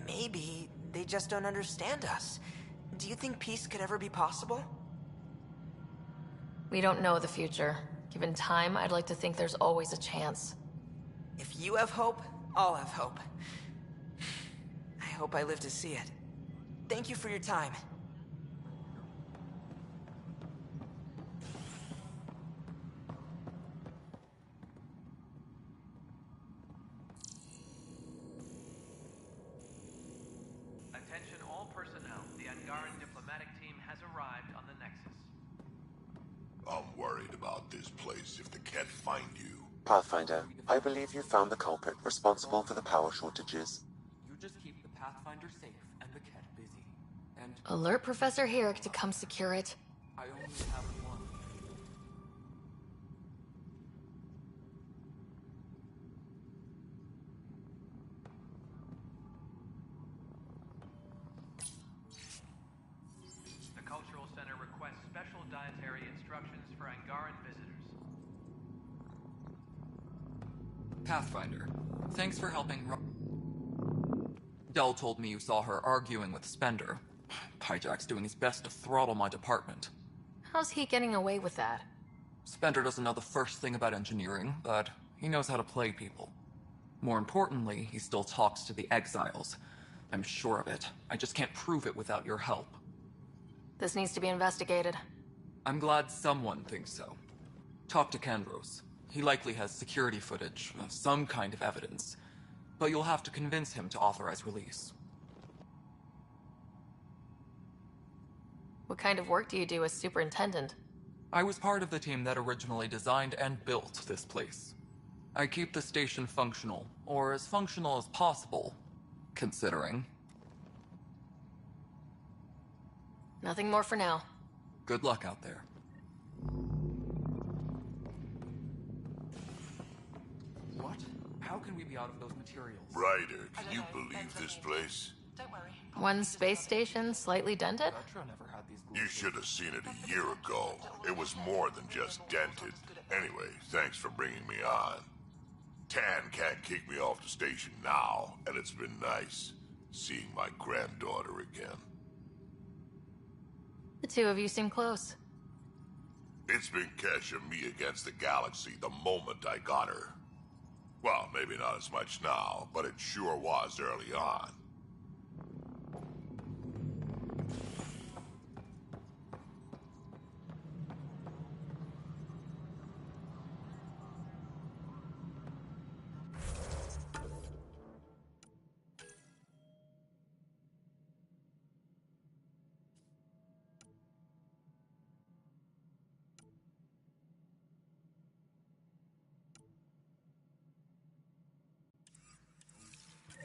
L: Maybe they just don't understand us. Do you think peace could ever be possible?
B: We don't know the future. Given time, I'd like to think there's always a chance.
L: If you have hope, I'll have hope. I hope I live to see it. Thank you for your time.
Q: Attention all personnel. The Angaran diplomatic team has arrived on the Nexus.
F: I'm worried about this place if the Ket find you.
O: Pathfinder, I believe you found the culprit responsible for the power shortages.
M: You just keep the Pathfinder safe and the Ket busy. And
B: Alert Professor Herrick to come secure it.
M: I only have one.
Q: The Cultural Center requests special dietary instructions for Angaran visitors.
M: Pathfinder, thanks for helping Dell told me you saw her arguing with Spender. Pyjack's doing his best to throttle my department.
B: How's he getting away with that?
M: Spender doesn't know the first thing about engineering, but he knows how to play people. More importantly, he still talks to the exiles. I'm sure of it. I just can't prove it without your help.
B: This needs to be investigated.
M: I'm glad someone thinks so. Talk to Kandros. He likely has security footage, some kind of evidence. But you'll have to convince him to authorize release.
B: What kind of work do you do as superintendent?
M: I was part of the team that originally designed and built this place. I keep the station functional, or as functional as possible, considering.
B: Nothing more for now.
M: Good luck out there. What? How can we be out of those materials?
F: Ryder, can you believe this place?
B: One space station slightly dented?
F: You should have seen it a year ago. It was more than just dented. Anyway, thanks for bringing me on. Tan can't kick me off the station now, and it's been nice seeing my granddaughter again.
B: The two of you seem close.
F: It's been Kesh and me against the galaxy the moment I got her. Well, maybe not as much now, but it sure was early on.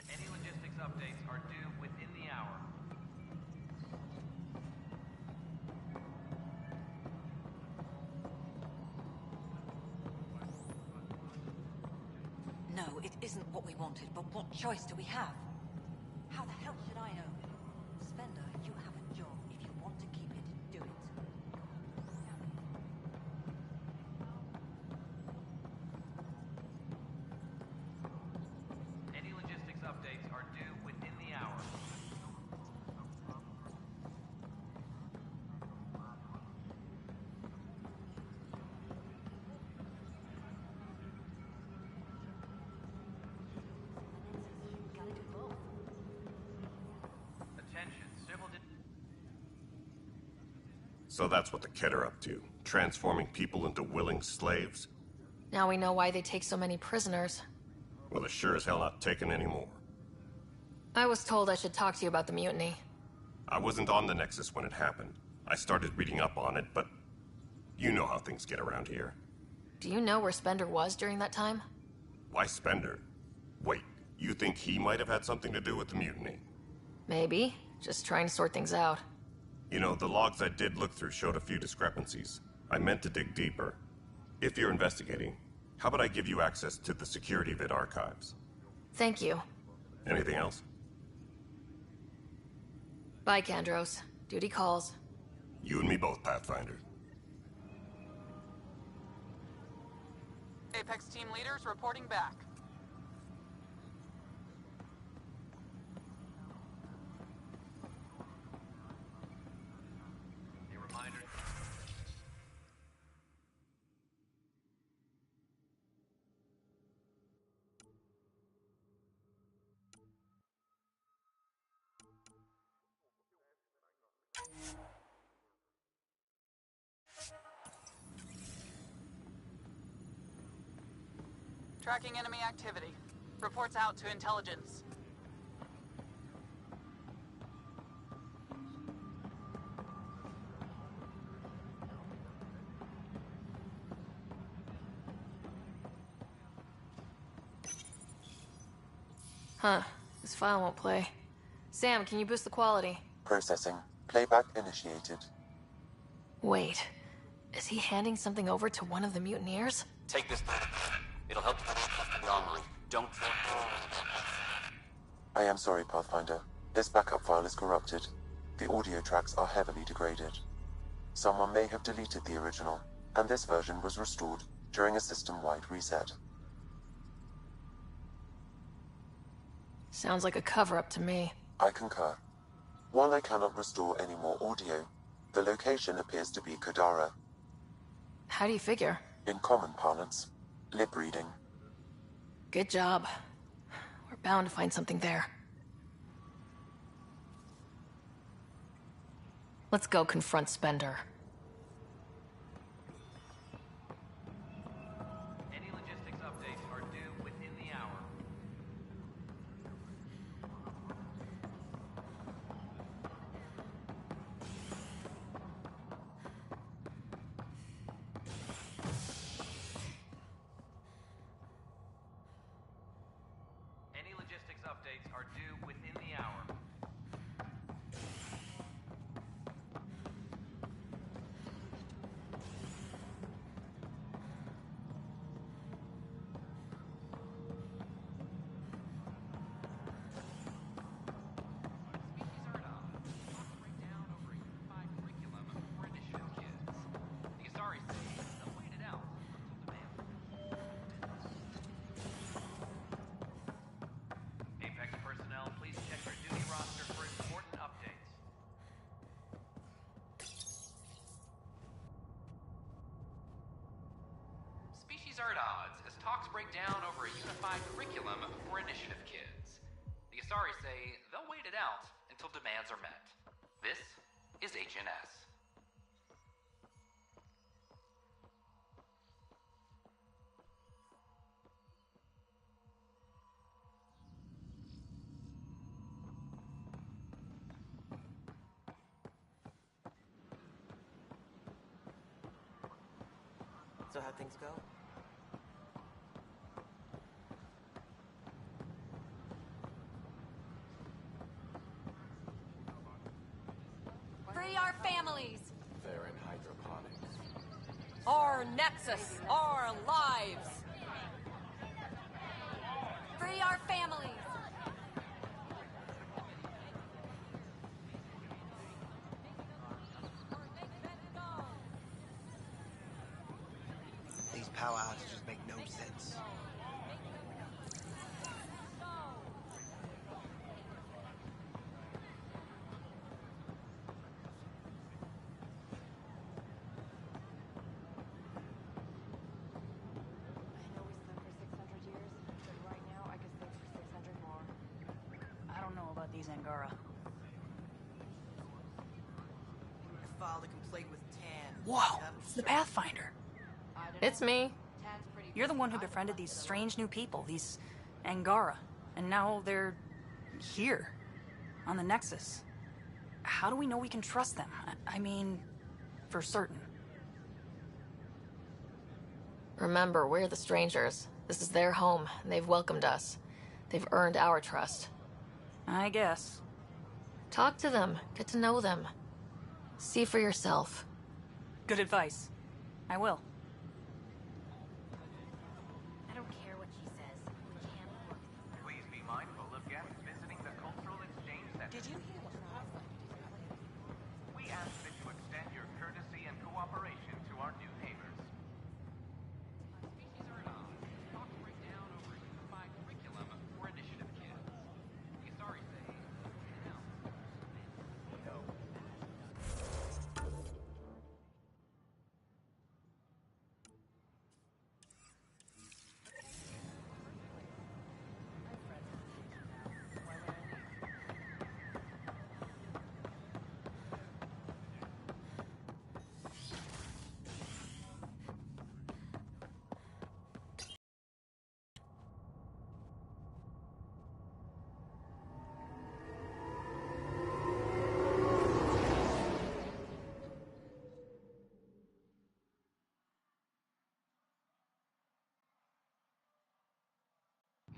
Q: Any logistics updates are due within the hour.
S: No, it isn't what we wanted, but what choice do we have? How the hell should I know? Spender, you have a job. If you want to keep it, do it.
Q: Any logistics updates are due within the hour. Attention, civil.
X: So that's what the Ket are up to, transforming people into willing slaves?
B: Now we know why they take so many prisoners.
X: Well, they're sure as hell not taking any more.
B: I was told I should talk to you about the mutiny.
X: I wasn't on the Nexus when it happened. I started reading up on it, but you know how things get around here.
B: Do you know where Spender was during that time?
X: Why Spender? Wait, you think he might have had something to do with the mutiny?
B: Maybe. Just trying to sort things out.
X: You know, the logs I did look through showed a few discrepancies. I meant to dig deeper. If you're investigating, how about I give you access to the security vid archives?
B: Thank you.
X: Anything else?
B: Bye, Kandros. Duty calls.
X: You and me both, Pathfinder.
C: Apex team leaders reporting back.
Q: A reminder.
C: Tracking enemy activity. Reports out to intelligence.
B: Huh. This file won't play. Sam, can you boost the quality?
O: Processing. Playback initiated.
B: Wait. Is he handing something over to one of the mutineers?
N: Take this. It'll help you armory. Don't.
O: I am sorry, Pathfinder. This backup file is corrupted. The audio tracks are heavily degraded. Someone may have deleted the original, and this version was restored during a system-wide reset.
B: Sounds like a cover-up to me.
O: I concur. While I cannot restore any more audio, the location appears to be Kadara.
B: How do you figure?
O: In common parlance, lip reading.
B: Good job. We're bound to find something there. Let's go confront Spender.
Q: Any logistics updates are due within the hour. Any logistics updates are due within the hour. Apex personnel, please check your duty roster for important updates. Species are at odds as talks break down over a unified curriculum for initiative kids. The Asari say they'll wait it out until demands are met. This is HNS.
L: So how'd things go?
H: Free our families!
O: They're in hydroponics.
H: Our Nexus! Our lives! Free our families!
L: These power outages make no sense.
J: I don't know about these Angara.
L: I filed a complaint with Tan.
J: Whoa, it's the Pathfinder.
B: It's me.
J: You're the one who befriended these strange new people, these Angara. And now they're here, on the Nexus. How do we know we can trust them? I mean, for certain.
B: Remember, we're the strangers. This is their home, and they've welcomed us. They've earned our trust.
J: I guess.
B: Talk to them. Get to know them. See for yourself.
J: Good advice. I will.
H: I don't care what she says. We can't work.
Q: Please be mindful of guests visiting the Cultural Exchange Center.
H: Did you hear what
Q: We ask that you extend your courtesy and cooperation to our new neighbors. Species are at odds.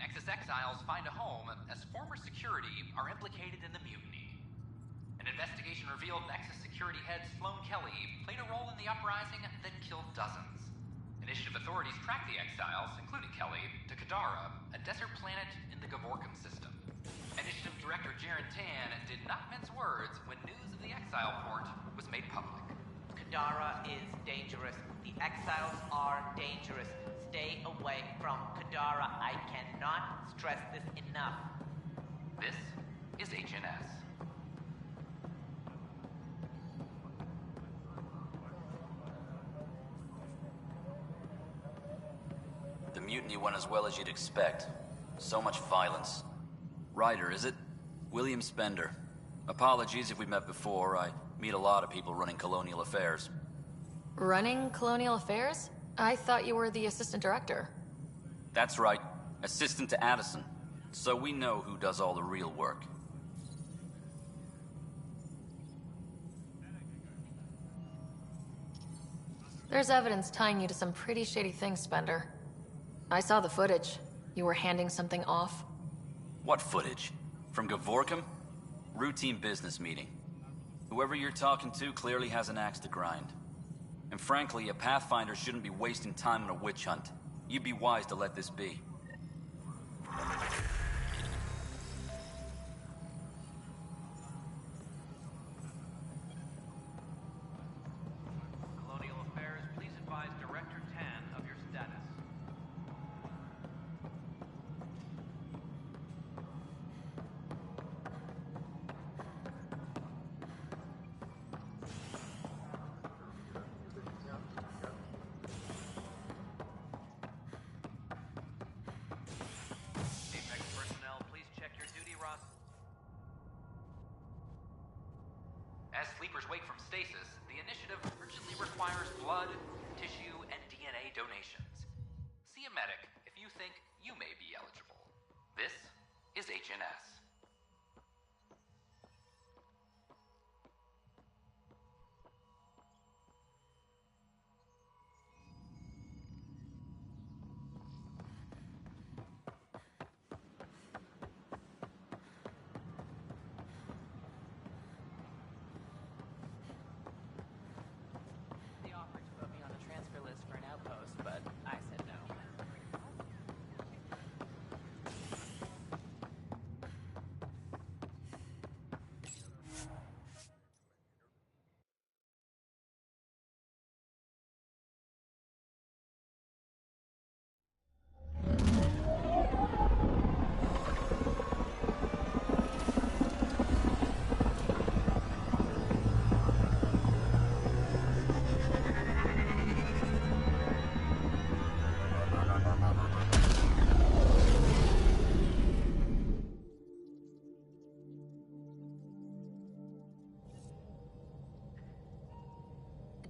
Q: Nexus exiles find a home as former security are implicated in the mutiny. An investigation revealed Nexus security head Sloan Kelly played a role in the uprising that killed dozens. Initiative authorities tracked the exiles, including Kelly, to Kadara, a desert planet in the Gavorkum system. Initiative Director Jaren Tan did not mince words when news of the exile port was made public.
G: Kadara is dangerous. The exiles are dangerous. Stay away from Kadara. I cannot stress this enough.
Q: This is HNS.
N: The mutiny went as well as you'd expect. So much violence. Ryder, is it? William Spender. Apologies if we met before. I meet a lot of people running colonial affairs.
B: Running colonial affairs? I thought you were the assistant director.
N: That's right. Assistant to Addison. So we know who does all the real work.
B: There's evidence tying you to some pretty shady things, Spender. I saw the footage. You were handing something off.
N: What footage? From Gavorkum? Routine business meeting. Whoever you're talking to clearly has an axe to grind. And frankly, a Pathfinder shouldn't be wasting time on a witch hunt. You'd be wise to let this be.
Q: Colonial Affairs, please advise Director Tan of your status. Apex personnel, please check your duty roster. As sleepers wake from stasis, the initiative urgently requires blood, tissue, and DNA donations. See a medic if you think you may be eligible. This is HNS.
I: They offered to put me on a transfer list for an outpost, but I said no.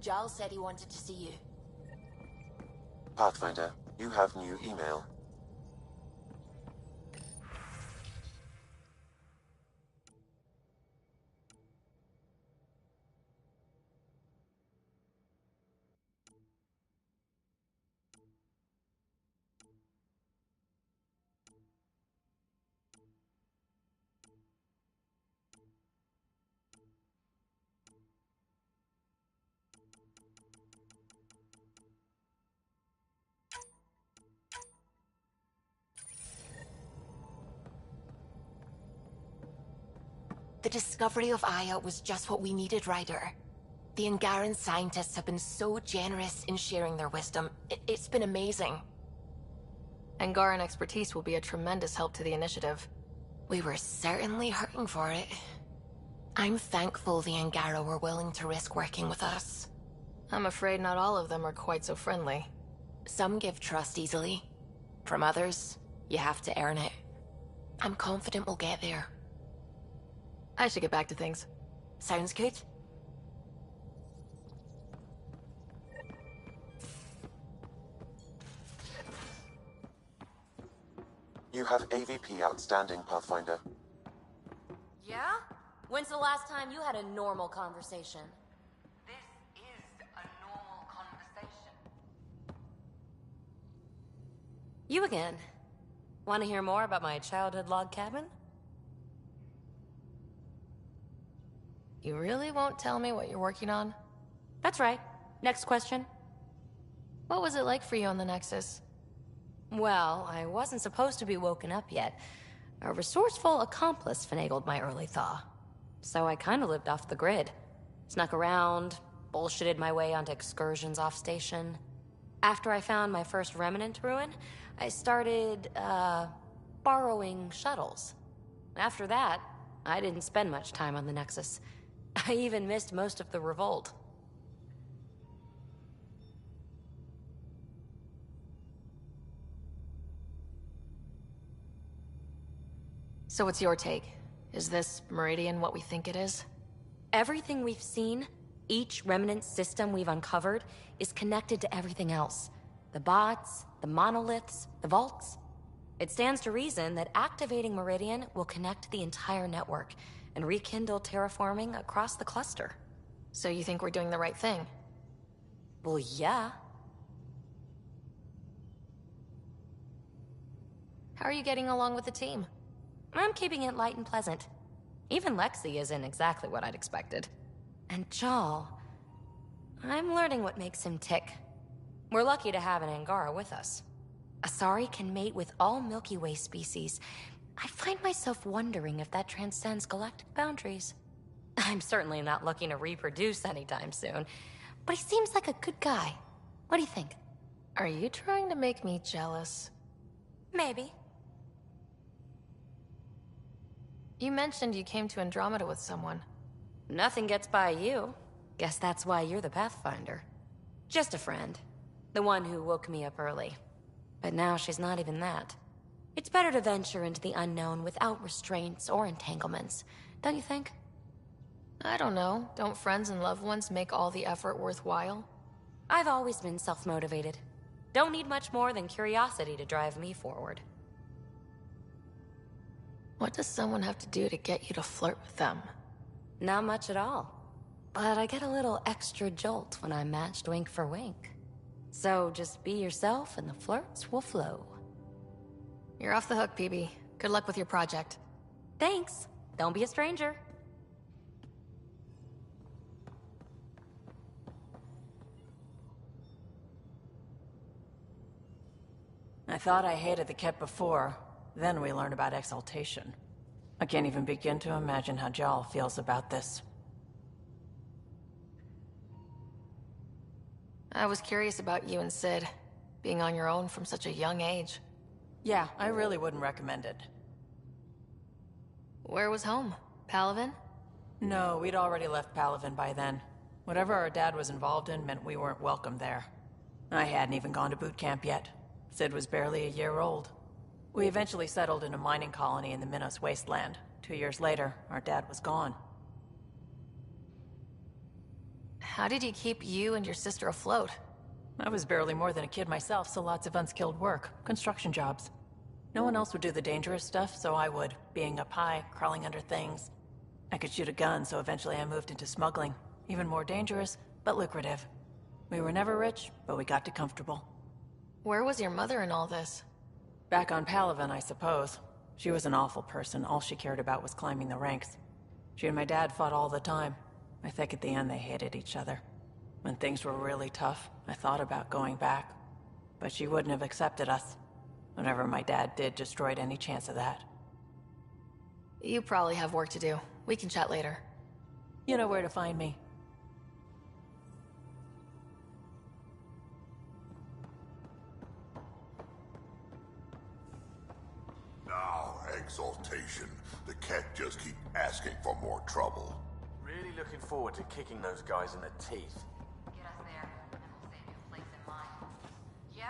H: Giles said he wanted to see you.
O: Pathfinder, you have new email.
H: The discovery of Aya was just what we needed, Ryder. The Angaran scientists have been so generous in sharing their wisdom. It's been amazing.
B: Angaran expertise will be a tremendous help to the initiative.
H: We were certainly hurting for it. I'm thankful the Angara were willing to risk working with us.
B: I'm afraid not all of them are quite so friendly.
H: Some give trust easily. From others, you have to earn it. I'm confident we'll get there.
B: I should get back to things.
H: Sounds good.
O: You have AVP outstanding, Pathfinder.
H: Yeah? When's the last time you had a normal conversation?
S: This is a normal conversation.
H: You again.
W: Want to hear more about my childhood log cabin?
B: You really won't tell me what you're working on?
W: That's right. Next question.
B: What was it like for you on the Nexus?
W: Well, I wasn't supposed to be woken up yet. A resourceful accomplice finagled my early thaw. So I kinda lived off the grid. Snuck around, bullshitted my way onto excursions off station. After I found my first remnant ruin, I started, borrowing shuttles. After that, I didn't spend much time on the Nexus. I even missed most of the revolt.
B: So what's your take? Is this Meridian what we think it is?
W: Everything we've seen, each remnant system we've uncovered, is connected to everything else. The bots, the monoliths, the vaults. It stands to reason that activating Meridian will connect the entire network and rekindle terraforming across the cluster.
B: So you think we're doing the right thing?
W: Well, yeah.
B: How are you getting along with the team?
W: I'm keeping it light and pleasant. Even Lexi isn't exactly what I'd expected. And Jal, I'm learning what makes him tick. We're lucky to have an Angara with us. Asari can mate with all Milky Way species. I find myself wondering if that transcends galactic boundaries. I'm certainly not looking to reproduce anytime soon, but he seems like a good guy. What do you think?
B: Are you trying to make me jealous?
W: Maybe.
B: You mentioned you came to Andromeda with someone.
W: Nothing gets by you. Guess that's why you're the Pathfinder. Just a friend. The one who woke me up early. But now she's not even that. It's better to venture into the unknown without restraints or entanglements, don't you think?
B: I don't know. Don't friends and loved ones make all the effort worthwhile?
W: I've always been self-motivated. Don't need much more than curiosity to drive me forward.
B: What does someone have to do to get you to flirt with them?
W: Not much at all. But I get a little extra jolt when I'm matched wink for wink. So just be yourself and the flirts will flow.
B: You're off the hook, PB. Good luck with your project.
W: Thanks. Don't be a stranger.
E: I thought I hated the Ket before. Then we learned about exaltation. I can't even begin to imagine how Jal feels about this.
B: I was curious about you and Sid, being on your own from such a young age.
E: Yeah, I really wouldn't recommend it.
B: Where was home? Palaven?
E: No, we'd already left Palaven by then. Whatever our dad was involved in meant we weren't welcome there. I hadn't even gone to boot camp yet. Sid was barely a year old. We eventually settled in a mining colony in the Minos wasteland. 2 years later, our dad was gone.
B: How did he keep you and your sister afloat?
E: I was barely more than a kid myself, so lots of unskilled work. Construction jobs. No one else would do the dangerous stuff, so I would. Being up high, crawling under things. I could shoot a gun, so eventually I moved into smuggling. Even more dangerous, but lucrative. We were never rich, but we got to comfortable.
B: Where was your mother in all this?
E: Back on Palaven, I suppose. She was an awful person. All she cared about was climbing the ranks. She and my dad fought all the time. I think at the end they hated each other. When things were really tough, I thought about going back. But she wouldn't have accepted us. Whatever my dad did destroyed any chance of that.
B: You probably have work to do. We can chat later.
E: You know where to find me.
F: Now, exaltation. The Ket just keep asking for more trouble.
G: Really looking forward to kicking those guys in the teeth.
D: Get us there, and we'll save you a place in line. Yeah?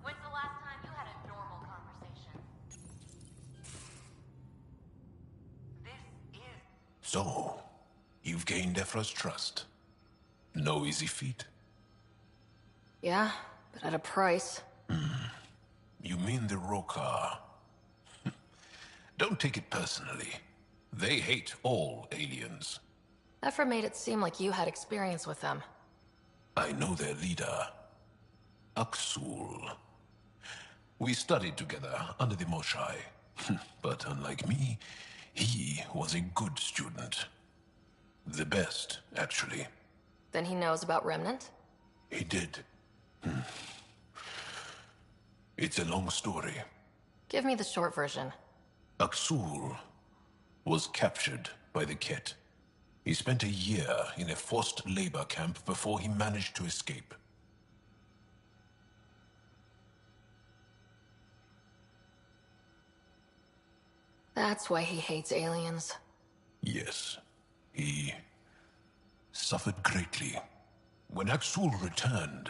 D: When's the last time you had a normal conversation? This is...
A: So, you've gained Ephra's trust. No easy feat.
B: Yeah, but at a price.
A: You mean the Rokar? Don't take it personally. They hate all aliens.
B: Ephra made it seem like you had experience with them.
A: I know their leader, Aksul. We studied together under the Moshai. But unlike me, he was a good student. The best, actually.
B: Then he knows about Remnant?
A: He did. It's a long story.
B: Give me the short version.
A: Aksul was captured by the Ket. He spent a year in a forced labor camp before he managed to escape.
B: That's why he hates aliens.
A: Yes, he suffered greatly. When Aksul returned,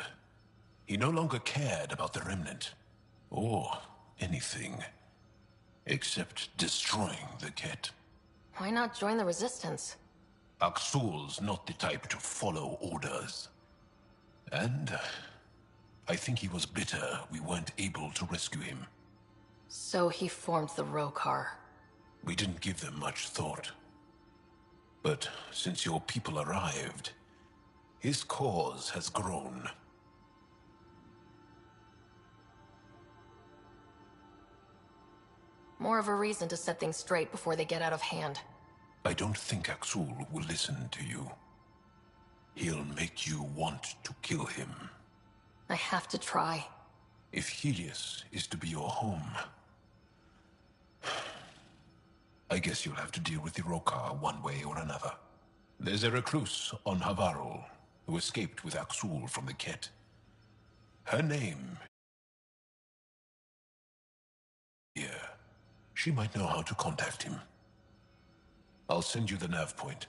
A: he no longer cared about the Remnant, or anything, except destroying the Ket.
B: Why not join the Resistance?
A: Aksul's not the type to follow orders. And I think he was bitter we weren't able to rescue him.
B: So he formed the Rokar.
A: We didn't give them much thought. But since your people arrived, his cause has grown.
B: More of a reason to set things straight before they get out of hand.
A: I don't think Aksul will listen to you. He'll make you want to kill him.
B: I have to try.
A: If Helios is to be your home, I guess you'll have to deal with the Rokar one way or another. There's a recluse on Havarul who escaped with Aksul from the Ket. Her name... Yeah. She might know how to contact him. I'll send you the nav point.